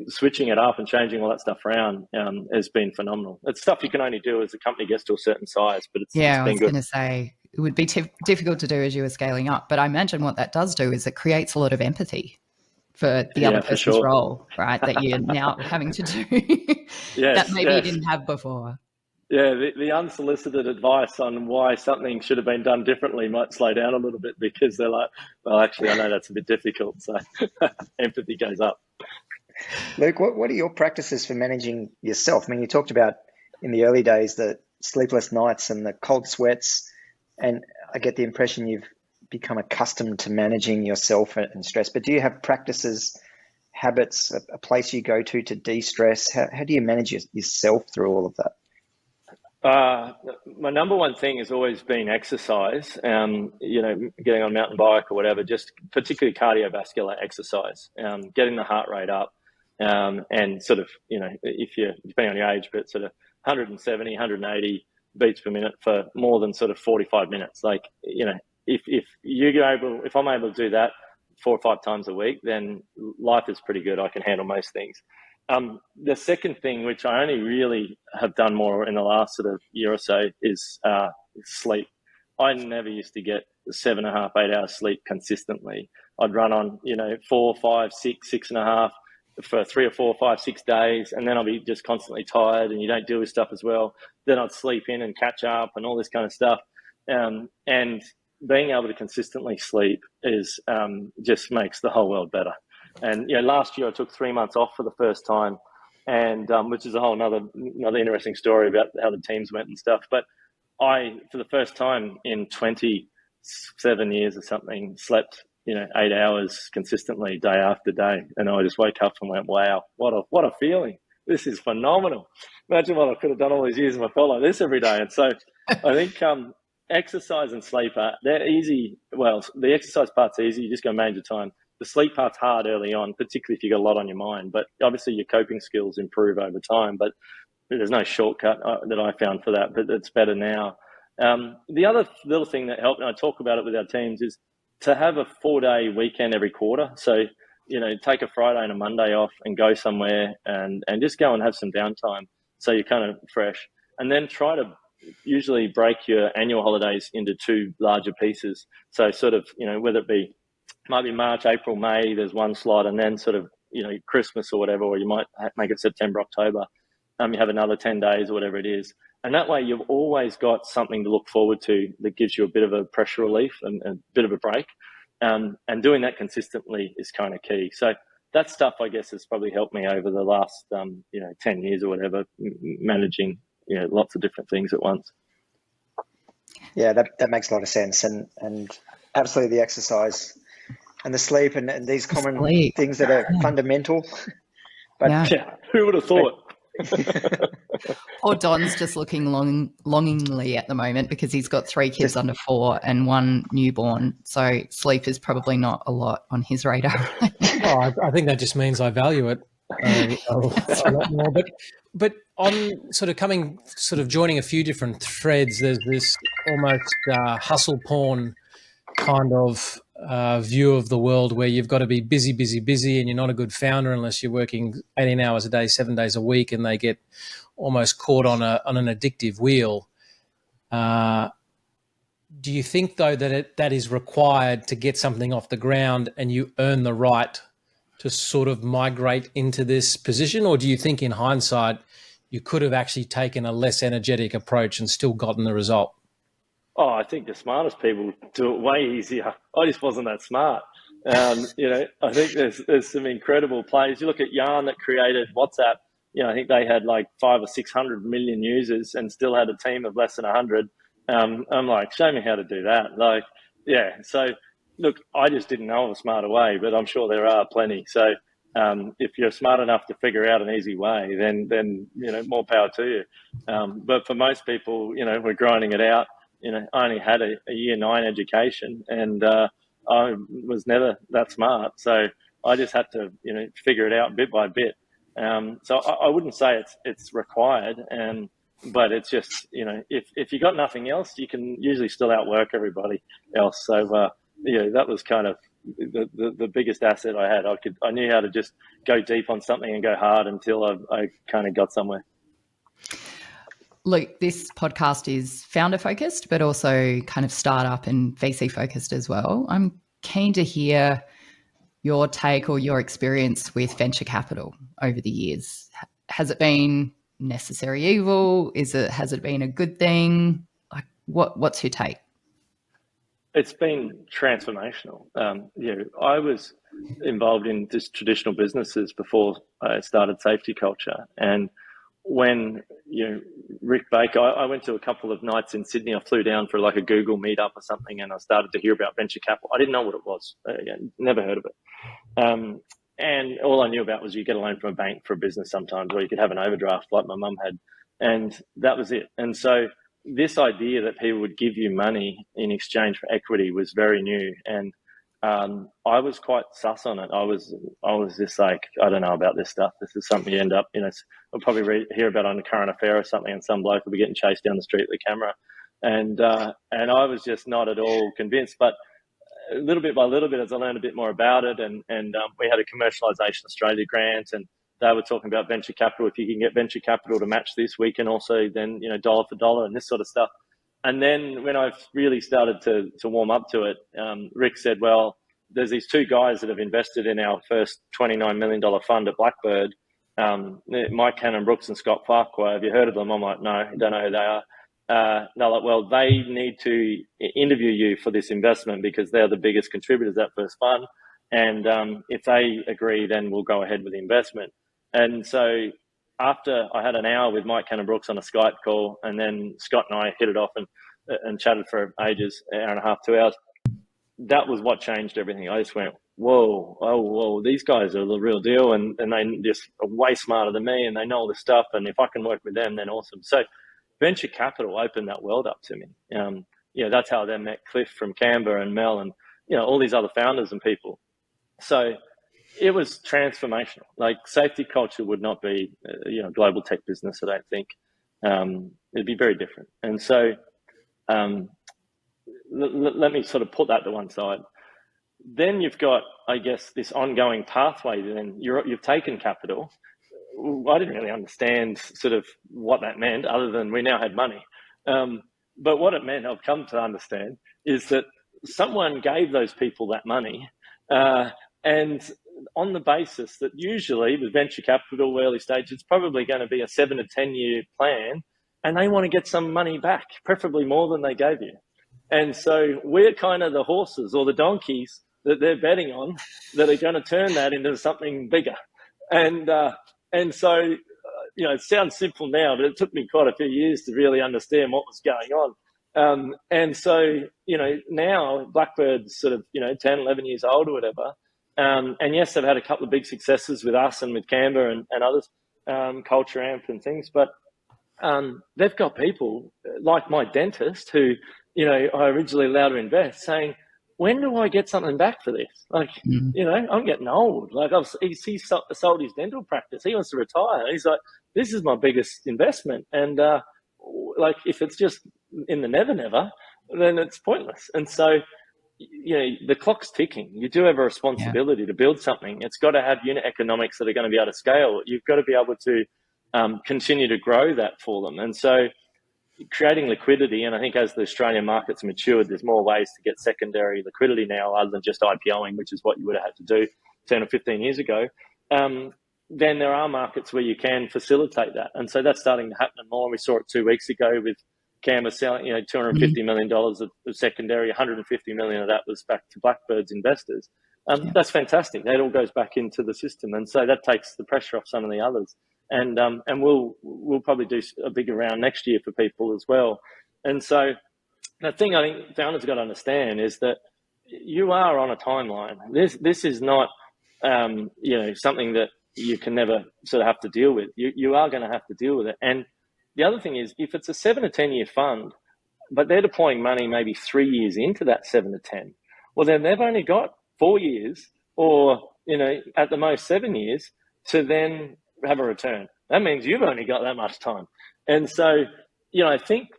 Switching it up and changing all that stuff around has been phenomenal. It's stuff you can only do as the company gets to a certain size, but it's been good. I was going to say it would be difficult to do as you were scaling up, but I imagine what that does do is it creates a lot of empathy for the other person's role, right? That you're now having to do that maybe you didn't have before. Yeah, the unsolicited advice on why something should have been done differently might slow down a little bit because they're like, well, actually, I know that's a bit difficult. So empathy goes up. Luke, what are your practices for managing yourself? I mean, you talked about in the early days the sleepless nights and the cold sweats, and I get the impression you've become accustomed to managing yourself and stress. But do you have practices, habits, a place you go to de-stress? How do you manage yourself through all of that? My number one thing has always been exercise, you know, getting on a mountain bike or whatever, just particularly cardiovascular exercise, getting the heart rate up, and sort of, you know, if you're, depending on your age, but sort of 170, 180 beats per minute for more than sort of 45 minutes. Like, if I'm able to do that 4 or 5 times a week, then life is pretty good. I can handle most things. The second thing, which I only really have done more in the last sort of year or so, is sleep. I never used to get 7.5, 8 hours sleep consistently. I'd run on, 4, 5, 6, 6.5 for 3 or 4, 5, 6 days, and then I'll be just constantly tired, and you don't deal with stuff as well. Then I'd sleep in and catch up and all this kind of stuff. And being able to consistently sleep is just makes the whole world better. And last year I took 3 months off for the first time, and which is a whole another interesting story about how the teams went and stuff. But I, for the first time in 27 years or something, slept 8 hours consistently day after day, and I just woke up and went, "Wow, what a feeling! This is phenomenal." Imagine what I could have done all these years if I felt like this every day. And so I think exercise and sleep they're easy. Well, the exercise part's easy; you just go manage your time. The sleep part's hard early on, particularly if you got a lot on your mind. But obviously, your coping skills improve over time. But there's no shortcut that I found for that. But it's better now. The other little thing that helped, and I talk about it with our teams, is to have a 4-day weekend every quarter. So, take a Friday and a Monday off and go somewhere and just go and have some downtime so you're kind of fresh. And then try to usually break your annual holidays into 2 larger pieces. So sort of, whether it might be March, April, May, there's one slot, and then sort of, Christmas or whatever, or you might make it September, October. You have another 10 days or whatever it is. And that way you've always got something to look forward to that gives you a bit of a pressure relief and a bit of a break. And doing that consistently is kind of key. So that stuff, I guess, has probably helped me over the last, 10 years or whatever, managing, lots of different things at once. Yeah, that makes a lot of sense. And absolutely the exercise and the sleep and these common things that are fundamental. But yeah, who would have thought? Poor Don's just looking longingly at the moment because he's got 3 kids under 4 and 1 newborn. So sleep is probably not a lot on his radar. I think that just means I value it a lot more. But on joining a few different threads, there's this almost hustle porn kind of view of the world where you've got to be busy, busy, busy, and you're not a good founder unless you're working 18 hours a day, 7 days a week, and they get almost caught on an addictive wheel. Do you think, though, that is required to get something off the ground and you earn the right to sort of migrate into this position? Or do you think in hindsight you could have actually taken a less energetic approach and still gotten the result? Oh, I think the smartest people do it way easier. I just wasn't that smart. I think there's some incredible players. You look at Yarn that created WhatsApp. I think they had like 500 or 600 million users and still had a team of less than 100. I'm like, show me how to do that. Like, yeah. So, look, I just didn't know of a smarter way, but I'm sure there are plenty. So, if you're smart enough to figure out an easy way, then more power to you. But for most people, we're grinding it out. I only had a year 9 education, and I was never that smart. So I just had to, figure it out bit by bit. So I wouldn't say it's required, but it's just, if you got nothing else, you can usually still outwork everybody else. So that was kind of the biggest asset I had. I knew how to just go deep on something and go hard until I kind of got somewhere. Look, this podcast is founder focused, but also kind of startup and VC focused as well. I'm keen to hear your take or your experience with venture capital over the years. Has it been necessary evil? Has it been a good thing? Like, what's your take? It's been transformational. I was involved in just traditional businesses before I started Safety Culture, and when Rick Baker, I went to a couple of nights in Sydney. I flew down for like a Google meetup or something, and I started to hear about venture capital. I didn't know what it was. Never heard of it. And all I knew about was you get a loan from a bank for a business sometimes, or you could have an overdraft like my mum had, and that was it. And so this idea that people would give you money in exchange for equity was very new, and I was quite sus on it. I was just like, I don't know about this stuff. This is something you end up, I'll probably hear about on a current affair or something, and some bloke will be getting chased down the street with a camera. And I was just not at all convinced. But little bit by little bit, as I learned a bit more about it, and we had a Commercialisation Australia grant, and they were talking about venture capital. If you can get venture capital to match this, we can also then, dollar for dollar and this sort of stuff. And then when I really started to warm up to it, Rick said, well, there's these two guys that have invested in our first $29 million fund at Blackbird, Mike Cannon-Brookes and Scott Farquhar. Have you heard of them? I'm like, no, I don't know who they are. They're like, well, they need to interview you for this investment because they're the biggest contributors to that first fund. And if they agree, then we'll go ahead with the investment. And so after I had an hour with Mike Cannon-Brookes on a Skype call, and then Scott and I hit it off and chatted for ages, an hour and a half, 2 hours, that was what changed everything. I just went, whoa, these guys are the real deal, and they just are way smarter than me, and they know all this stuff, and if I can work with them, then awesome. So venture capital opened that world up to me. That's how I then met Cliff from Canberra and Mel and, all these other founders and people. So it was transformational. Like, safety culture would not be, a global tech business, I don't think. It'd be very different. And so let me sort of put that to one side. Then you've got, I guess, this ongoing pathway. Then you've taken capital. I didn't really understand sort of what that meant, other than we now had money. But what it meant, I've come to understand, is that someone gave those people that money, and on the basis that usually with venture capital, early stage, it's probably going to be a 7 to 10 year plan, and they want to get some money back, preferably more than they gave you. And so we're kind of the horses or the donkeys that they're betting on that are going to turn that into something bigger. And so, it sounds simple now, but it took me quite a few years to really understand what was going on. And so, now Blackbird's sort of, 10, 11 years old or whatever. And yes, they've had a couple of big successes with us and with Canberra and others, Culture Amp and things. But they've got people like my dentist who, I originally allowed to invest, saying, when do I get something back for this? Like, I'm getting old. Like, he sold his dental practice. He wants to retire. He's like, this is my biggest investment. And if it's just in the never, then it's pointless. And so, the clock's ticking. You do have a responsibility to build something. It's got to have unit economics that are going to be able to scale. You've got to be able to continue to grow that for them. And so creating liquidity, and I think as the Australian market's matured, there's more ways to get secondary liquidity now other than just IPOing, which is what you would have had to do 10 or 15 years ago. Then there are markets where you can facilitate that. And so that's starting to happen more. We saw it 2 weeks ago with Canberra selling, $250 million of secondary, 150 million of that was back to Blackbird's investors. That's fantastic. That all goes back into the system. And so that takes the pressure off some of the others. And we'll probably do a bigger round next year for people as well. And so the thing I think founders got to understand is that you are on a timeline. This is not something that you can never sort of have to deal with. You are going to have to deal with it. And the other thing is, if it's a 7 to 10 year fund, but they're deploying money maybe 3 years into that 7 to 10, well, then they've only got 4 years or, at the most 7 years to then have a return. That means you've only got that much time. And so, I think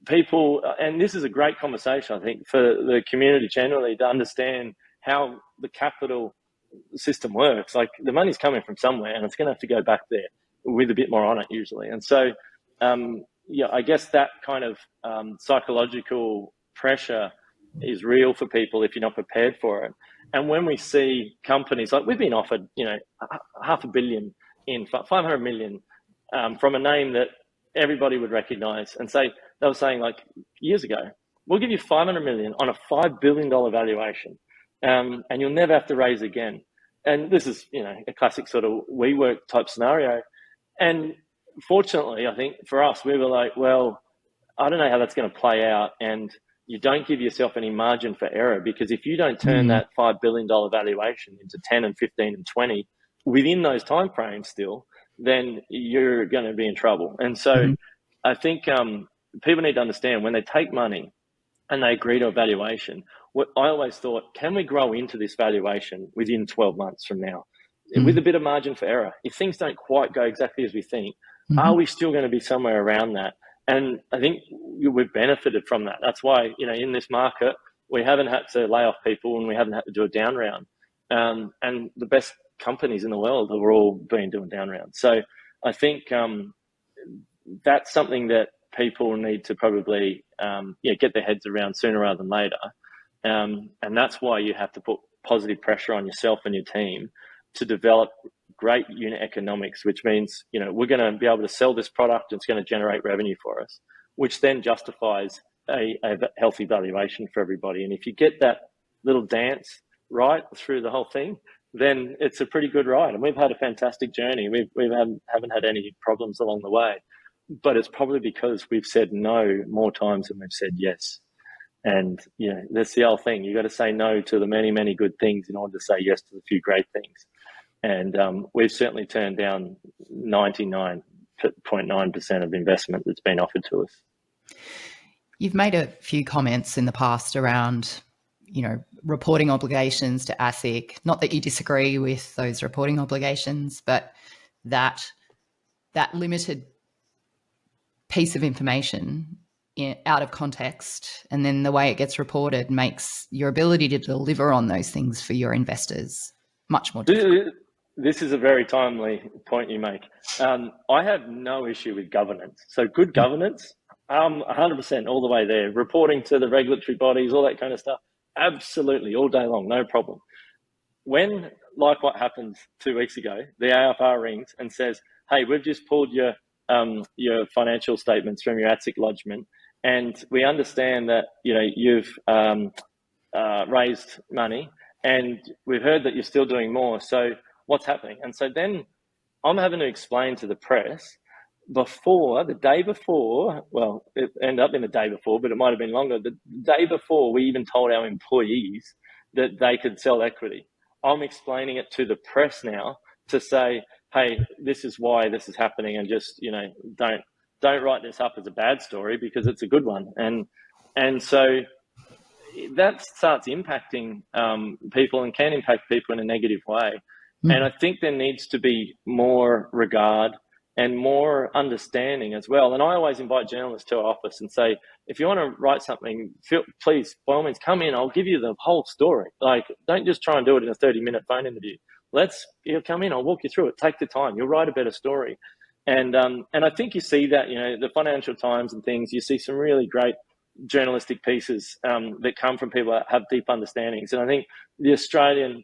people, and this is a great conversation, I think, for the community generally to understand how the capital system works. Like, the money's coming from somewhere and it's going to have to go back there with a bit more on it usually. And so, I guess that kind of psychological pressure is real for people if you're not prepared for it. And when we see companies, like we've been offered, $500 million in 500 million from a name that everybody would recognize, and say, they were saying like years ago, we'll give you 500 million on a $5 billion valuation, and you'll never have to raise again. And this is, a classic sort of WeWork type scenario. And fortunately, I think for us, we were like, well, I don't know how that's going to play out. And you don't give yourself any margin for error, because if you don't turn that $5 billion valuation into 10 and 15 and 20 within those timeframes still, then you're going to be in trouble. And so I think people need to understand, when they take money, and they agree to a valuation, what I always thought, can we grow into this valuation within 12 months from now with a bit of margin for error? If things don't quite go exactly as we think, are we still going to be somewhere around that? And I think we've benefited from that. That's why, in this market, we haven't had to lay off people and we haven't had to do a down round. And the best companies in the world have all been doing down rounds. So I think that's something that people need to probably get their heads around sooner rather than later. And that's why you have to put positive pressure on yourself and your team to develop great unit economics, which means, we're going to be able to sell this product and it's going to generate revenue for us, which then justifies a healthy valuation for everybody. And if you get that little dance right through the whole thing, then it's a pretty good ride. And we've had a fantastic journey. We haven't had any problems along the way, but it's probably because we've said no more times than we've said yes. And, that's the whole thing. You've got to say no to the many, many good things in order to say yes to the few great things. And we've certainly turned down 99.9% of investment that's been offered to us. You've made a few comments in the past around, reporting obligations to ASIC. Not that you disagree with those reporting obligations, but that limited piece of information out of context, and then the way it gets reported makes your ability to deliver on those things for your investors much more difficult. This is a very timely point you make. I have no issue with governance. So good governance, 100% all the way there. Reporting to the regulatory bodies, all that kind of stuff, absolutely, all day long, no problem. When, like what happened 2 weeks ago, the AFR rings and says, hey, we've just pulled your financial statements from your ASIC lodgement, and we understand that you've raised money, and we've heard that you're still doing more. So what's happening? And so then I'm having to explain to the press the day before, well, it ended up in the day before, but it might have been longer. The day before we even told our employees that they could sell equity. I'm explaining it to the press now to say, hey, this is why this is happening, and just, don't write this up as a bad story because it's a good one. And so that starts impacting people and can impact people in a negative way. And I think there needs to be more regard and more understanding as well. And I always invite journalists to our office and say, if you want to write something, please, by all means, come in. I'll give you the whole story. Like, don't just try and do it in a 30-minute phone interview. Come in. I'll walk you through it. Take the time. You'll write a better story. And I think you see that, the Financial Times and things, you see some really great journalistic pieces that come from people that have deep understandings. And I think the Australian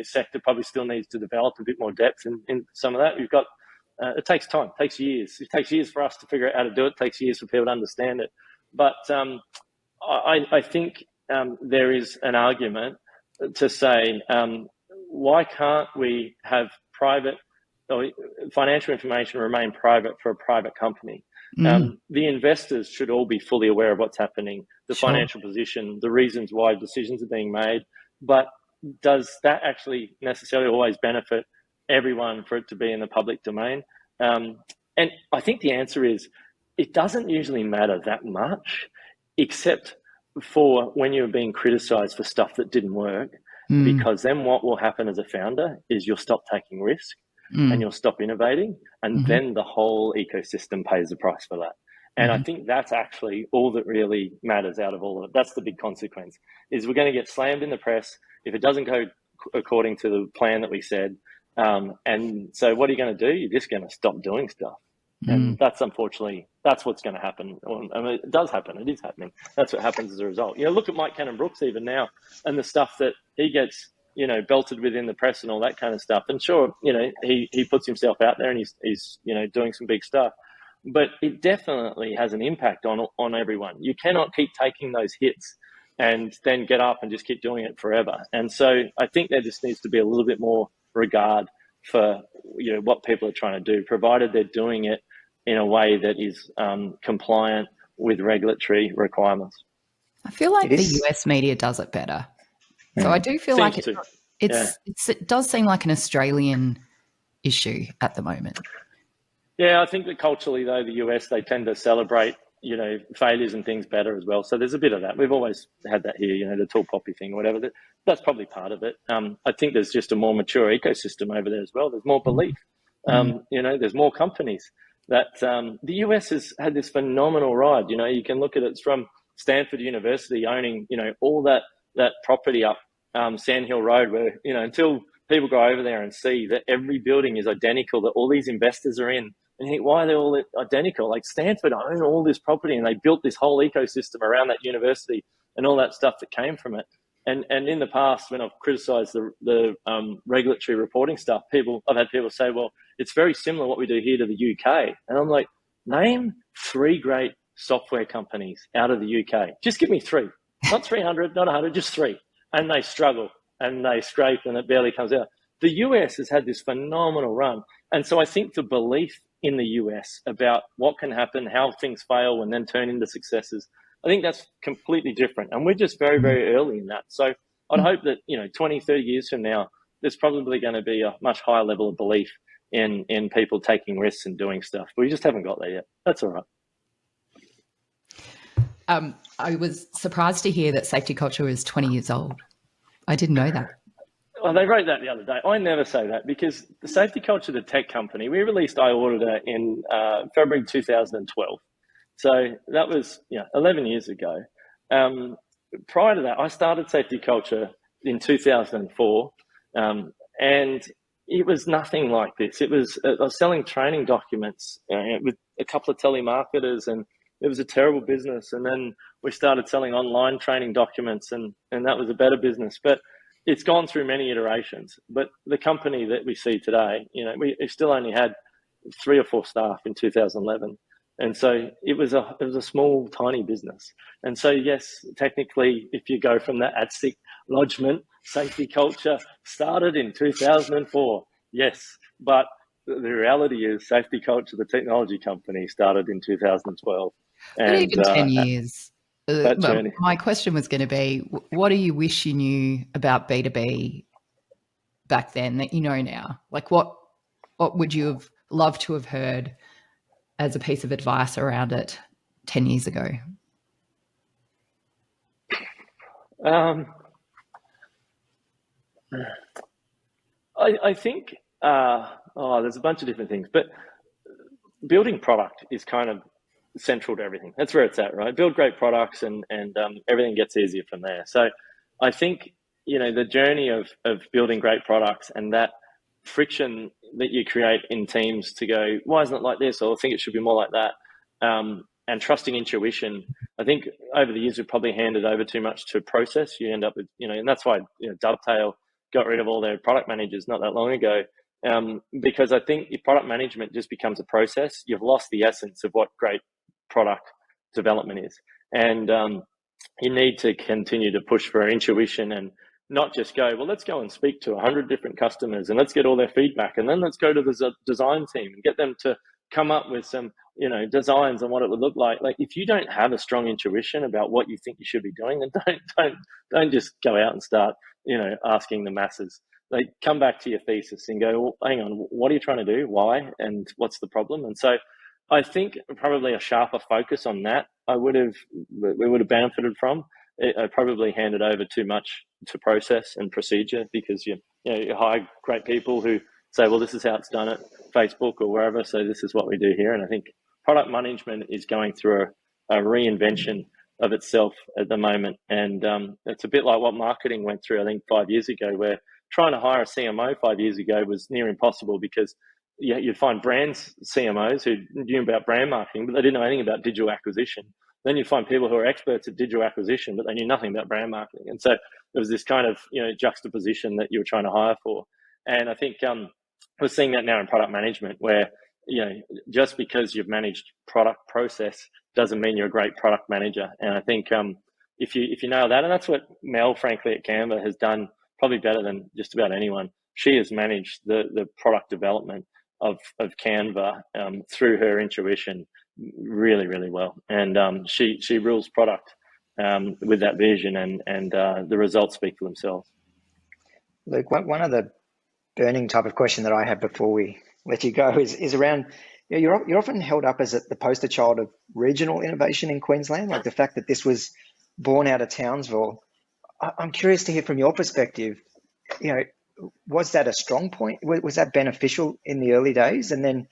sector probably still needs to develop a bit more depth in some of that. You've got it takes time, it takes years. It takes years for us to figure out how to do it. It takes years for people to understand it. But I think there is an argument to say, why can't we have private or financial information remain private for a private company? The investors should all be fully aware of what's happening, the financial position, the reasons why decisions are being made. But does that actually necessarily always benefit everyone for it to be in the public domain? And I think the answer is it doesn't usually matter that much, except for when you're being criticized for stuff that didn't work, because then what will happen as a founder is you'll stop taking risk and you'll stop innovating, and then the whole ecosystem pays the price for that. And I think that's actually all that really matters out of all of it. That's the big consequence, is we're going to get slammed in the press if it doesn't go according to the plan that we said. And so what are you going to do? You're just going to stop doing stuff. And that's unfortunately, that's what's going to happen. I mean, it does happen. It is happening. That's what happens as a result. Look at Mike Cannon-Brookes even now and the stuff that he gets, belted with in the press and all that kind of stuff. And sure, he puts himself out there and he's doing some big stuff. But it definitely has an impact on everyone. You cannot keep taking those hits and then get up and just keep doing it forever. And so I think there just needs to be a little bit more regard for what people are trying to do, provided they're doing it in a way that is compliant with regulatory requirements. I feel like the US media does it better. So I do feel like it does seem like an Australian issue at the moment. Yeah, I think that culturally, though, the US, they tend to celebrate failures and things better as well. So there's a bit of that. We've always had that here, the tall poppy thing or whatever. That's probably part of it. I think there's just a more mature ecosystem over there as well. There's more belief. There's more companies. That the US has had this phenomenal ride. You can look at it from Stanford University owning, all that property up Sand Hill Road, where, until people go over there and see that every building is identical, that all these investors are in, and you think, why are they all identical? Like, Stanford own all this property, and they built this whole ecosystem around that university and all that stuff that came from it. And in the past, when I've criticised the regulatory reporting stuff, I've had people say, well, it's very similar what we do here to the UK. And I'm like, name 3 great software companies out of the UK. Just give me 3. Not 300, not 100, just 3. And they struggle and they scrape and it barely comes out. The US has had this phenomenal run. And so I think the belief in the US about what can happen, how things fail and then turn into successes, I think that's completely different. And we're just very, very early in that. So I'd hope that, 20, 30 years from now, there's probably going to be a much higher level of belief in people taking risks and doing stuff. But we just haven't got there yet. That's all right. I was surprised to hear that safety culture is 20 years old. I didn't know that. Well, they wrote that the other day. I never say that because the safety culture, the tech company, we released iAuditor in February 2012. So that was 11 years ago. Prior to that, I started safety culture in 2004, and it was nothing like this. I was selling training documents with a couple of telemarketers, and it was a terrible business. And then we started selling online training documents, and that was a better business. But it's gone through many iterations. But the company that we see today, we still only had 3 or 4 staff in 2011. And so it was a small, tiny business. And so, yes, technically, if you go from that ATSIC lodgement, safety culture started in 2004. Yes, but the reality is safety culture, the technology company, started in 2012. But even 10 years. My question was going to be, what do you wish you knew about B2B back then that you know now? Like, what would you have loved to have heard as a piece of advice around it 10 years ago? I think there's a bunch of different things, but building product is kind of central to everything. That's where it's at, right? Build great products and everything gets easier from there. So I think, the journey of building great products and that friction that you create in teams to go, why isn't it like this? Or I think it should be more like that. And trusting intuition. I think over the years, we've probably handed over too much to process. You end up with, and that's why, Dovetail got rid of all their product managers not that long ago. Because I think if product management just becomes a process, you've lost the essence of what great product development is. And you need to continue to push for intuition and not just go, well, let's go and speak to 100 different customers and let's get all their feedback. And then let's go to the design team and get them to come up with some, designs on what it would look like. Like, if you don't have a strong intuition about what you think you should be doing, then don't just go out and start, asking the masses. Like, come back to your thesis and go, well, hang on, what are you trying to do? Why? And what's the problem? And so I think probably a sharper focus on that we would have benefited from. I probably handed over too much to process and procedure because you hire great people who say, well, this is how it's done at Facebook or wherever, so this is what we do here. And I think product management is going through a reinvention of itself at the moment. And it's a bit like what marketing went through, I think, 5 years ago, where trying to hire a CMO 5 years ago was near impossible because you'd find brands CMOs who knew about brand marketing, but they didn't know anything about digital acquisition. Then you find people who are experts at digital acquisition, but they knew nothing about brand marketing. And so there was this kind of juxtaposition that you were trying to hire for. And I think we're seeing that now in product management, where just because you've managed product process doesn't mean you're a great product manager. And I think if you nail that, and that's what Mel, frankly, at Canva has done probably better than just about anyone. She has managed the product development of Canva through her intuition really, really well. And she rules product with that vision, and the results speak for themselves. Luke, one of the burning type of question that I have before we let you go is around Yeah, you're often held up as the poster child of regional innovation in Queensland, like the fact that this was born out of Townsville. I'm curious to hear from your perspective. You know, was that a strong point? Was that beneficial in the early days, and then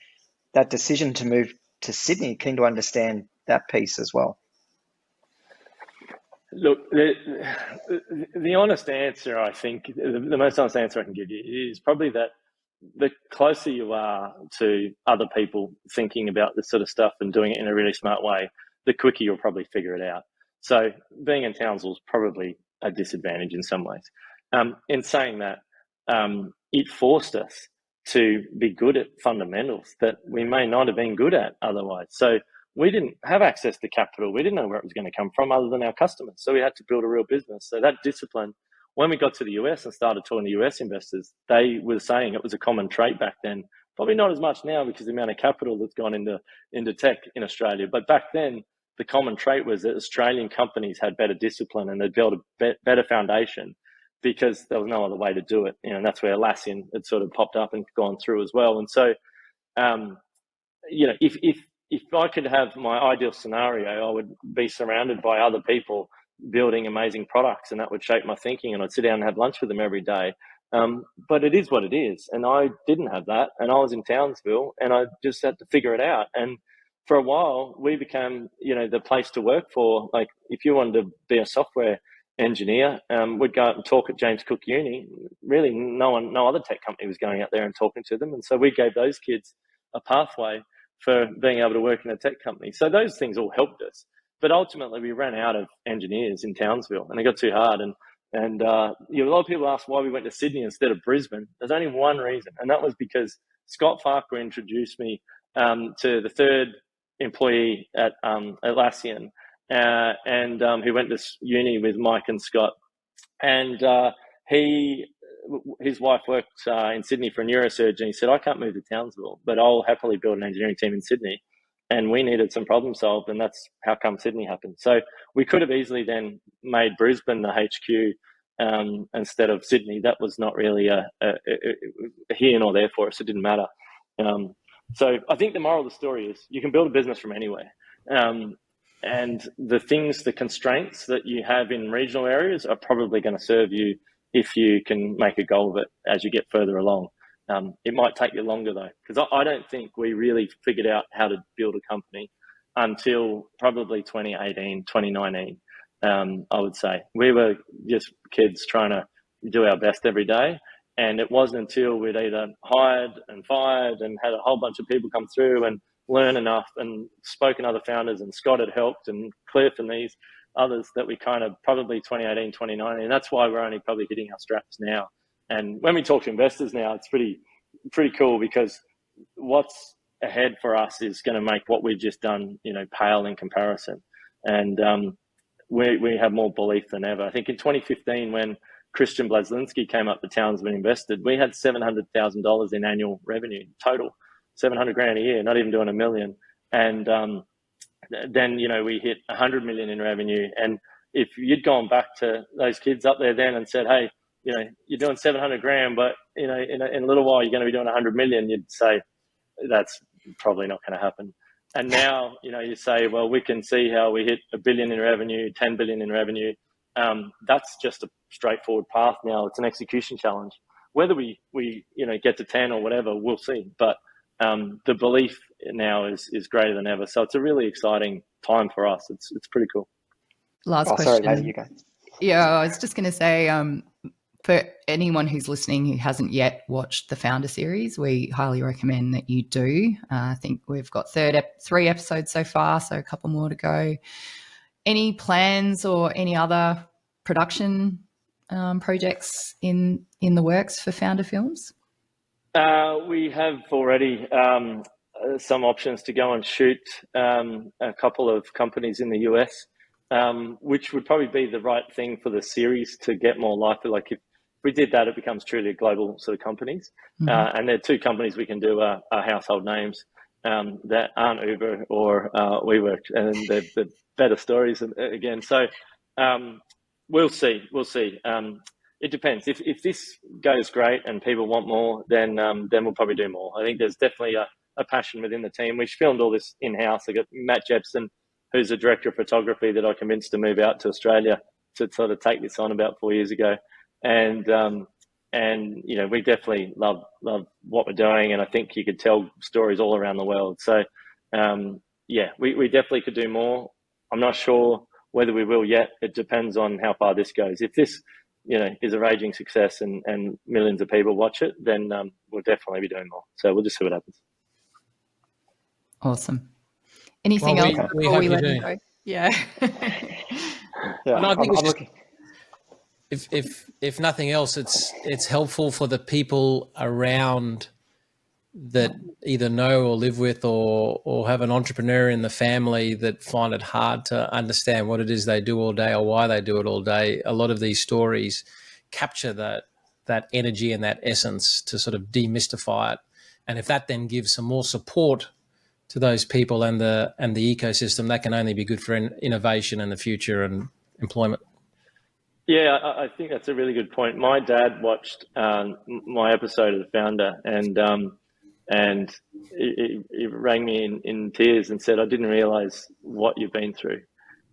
that decision to move to Sydney? Keen to understand that piece as well. Look, the honest answer, I think, the most honest answer I can give you is probably that the closer you are to other people thinking about this sort of stuff and doing it in a really smart way, the quicker you'll probably figure it out. So being in Townsville is probably a disadvantage in some ways. In saying that, it forced us to be good at fundamentals that we may not have been good at otherwise. So we didn't have access to capital. We didn't know where it was going to come from other than our customers. So we had to build a real business. So that discipline, when we got to the US and started talking to US investors, they were saying it was a common trait back then. Probably not as much now because the amount of capital that's gone into tech in Australia. But back then, the common trait was that Australian companies had better discipline and they'd built a better foundation because there was no other way to do it. And that's where Atlassian had sort of popped up and gone through as well. And so, if I could have my ideal scenario, I would be surrounded by other people building amazing products, and that would shape my thinking, and I'd sit down and have lunch with them every day. But it is what it is, and I didn't have that, and I was in Townsville, and I just had to figure it out. And for a while, we became, the place to work for. Like, if you wanted to be a software engineer, we'd go out and talk at James Cook Uni. Really, no other tech company was going out there and talking to them, and so we gave those kids a pathway for being able to work in a tech company. So those things all helped us. But ultimately, we ran out of engineers in Townsville, and it got too hard. And a lot of people ask why we went to Sydney instead of Brisbane. There's only one reason, and that was because Scott Farquhar introduced me to the third employee at Atlassian, and he went to uni with Mike and Scott. And his wife worked in Sydney for a neurosurgeon. He said, I can't move to Townsville, but I'll happily build an engineering team in Sydney. And we needed some problem solved, and that's how come Sydney happened. So we could have easily then made Brisbane the HQ instead of Sydney. That was not really a here nor there for us. It didn't matter. So I think the moral of the story is you can build a business from anywhere. And the constraints that you have in regional areas are probably going to serve you if you can make a goal of it as you get further along. It might take you longer though, because I don't think we really figured out how to build a company until probably 2018, 2019, I would say. We were just kids trying to do our best every day. And it wasn't until we'd either hired and fired and had a whole bunch of people come through and learn enough and spoken to other founders, and Scott had helped, and Cliff and these others, that we kind of probably 2018, 2019. And that's why we're only probably hitting our straps now. And when we talk to investors now, it's pretty cool, because what's ahead for us is going to make what we've just done, pale in comparison. And we have more belief than ever. I think in 2015, when Christian Blazlinski came up to Townsville and invested, we had $700,000 in annual revenue total, $700,000 a year, not even doing $1 million. And then, we hit 100 million in revenue. And if you'd gone back to those kids up there then and said, hey, you're doing 700 grand, but in a little while you're going to be doing 100 million, you'd say that's probably not going to happen. And now, you say, well, we can see how we hit $1 billion in revenue, 10 billion in revenue. That's just a straightforward path now. It's an execution challenge. Whether we get to 10 or whatever, we'll see. But the belief now is greater than ever. So it's a really exciting time for us. It's pretty cool. Last question. Sorry, Lady, you go. Yeah, I was just going to say, for anyone who's listening who hasn't yet watched the Founder series, we highly recommend that you do. I think we've got 3 episodes so far, so a couple more to go. Any plans or any other production projects in the works for Founder Films? We have already some options to go and shoot a couple of companies in the US, which would probably be the right thing for the series to get more life. Like if we did that, it becomes truly a global sort of companies. Mm-hmm. And there are 2 companies we can do are household names that aren't Uber or WeWork, and they're better stories again. So we'll see. It depends. If this goes great and people want more, then we'll probably do more. I think there's definitely a passion within the team. We filmed all this in-house. I got Matt Jepson, who's the director of photography, that I convinced to move out to Australia to sort of take this on about 4 years ago. And we definitely love what we're doing, and I think you could tell stories all around the world. So we definitely could do more. I'm not sure whether we will yet. It depends on how far this goes. If this is a raging success and millions of people watch it, then we'll definitely be doing more. So we'll just see what happens. Awesome. Anything else before we let you go? Yeah. And I think if nothing else, it's helpful for the people around that either know or live with or have an entrepreneur in the family that find it hard to understand what it is they do all day or why they do it all day. A lot of these stories capture that energy and that essence to sort of demystify it. And if that then gives some more support to those people and the ecosystem, that can only be good for innovation in the future and employment. Yeah, I think that's a really good point. My dad watched my episode of The Founder, and he rang me in tears and said, "I didn't realize what you've been through."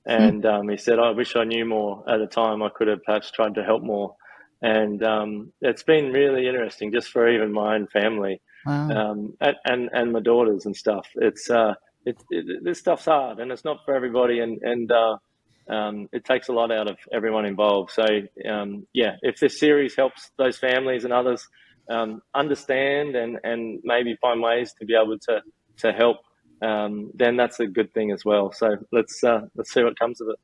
And he said, "I wish I knew more at the time. I could have perhaps tried to help more." And it's been really interesting just for even my own family. Wow. And my daughters and stuff. This stuff's hard, and it's not for everybody, and it takes a lot out of everyone involved. So if this series helps those families and others understand and maybe find ways to be able to help, then that's a good thing as well. So let's see what comes of it.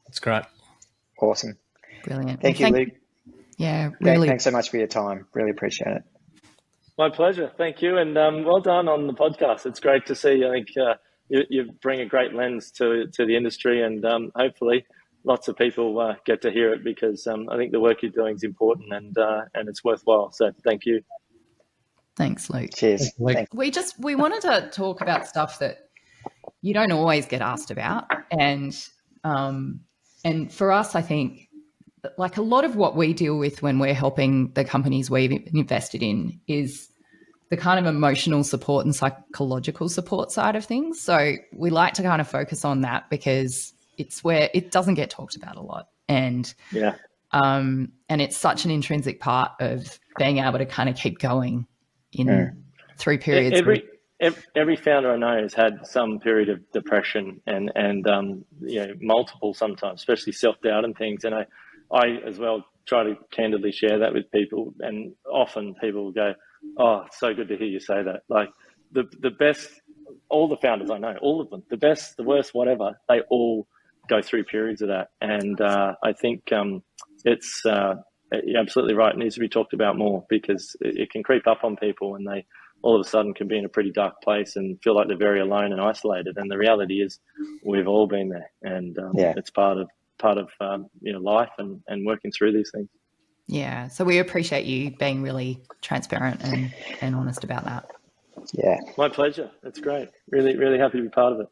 That's great. Awesome. Brilliant. Thank you, Luke. Yeah, really. Thanks so much for your time. Really appreciate it. My pleasure. Thank you. And well done on the podcast. It's great to see. I think you bring a great lens to the industry, and hopefully lots of people get to hear it, because I think the work you're doing is important and it's worthwhile. So thank you. Thanks, Luke. Cheers. We wanted to talk about stuff that you don't always get asked about. And for us, I think, like, a lot of what we deal with when we're helping the companies we've invested in is the kind of emotional support and psychological support side of things. So we like to kind of focus on that because it's where it doesn't get talked about a lot. And it's such an intrinsic part of being able to kind of keep going through periods. Every founder I know has had some period of depression and multiple sometimes, especially self-doubt and things. And I as well try to candidly share that with people, and often people will go, "Oh, it's so good to hear you say that." Like the best, all the founders I know, all of them, the best, the worst, whatever, they all go through periods of that. And I think it's you're absolutely right. It needs to be talked about more, because it can creep up on people, and they all of a sudden can be in a pretty dark place and feel like they're very alone and isolated. And the reality is we've all been there, and it's part of life and working through these things. Yeah. So we appreciate you being really transparent and honest about that. Yeah. My pleasure. It's great. Really, really happy to be part of it.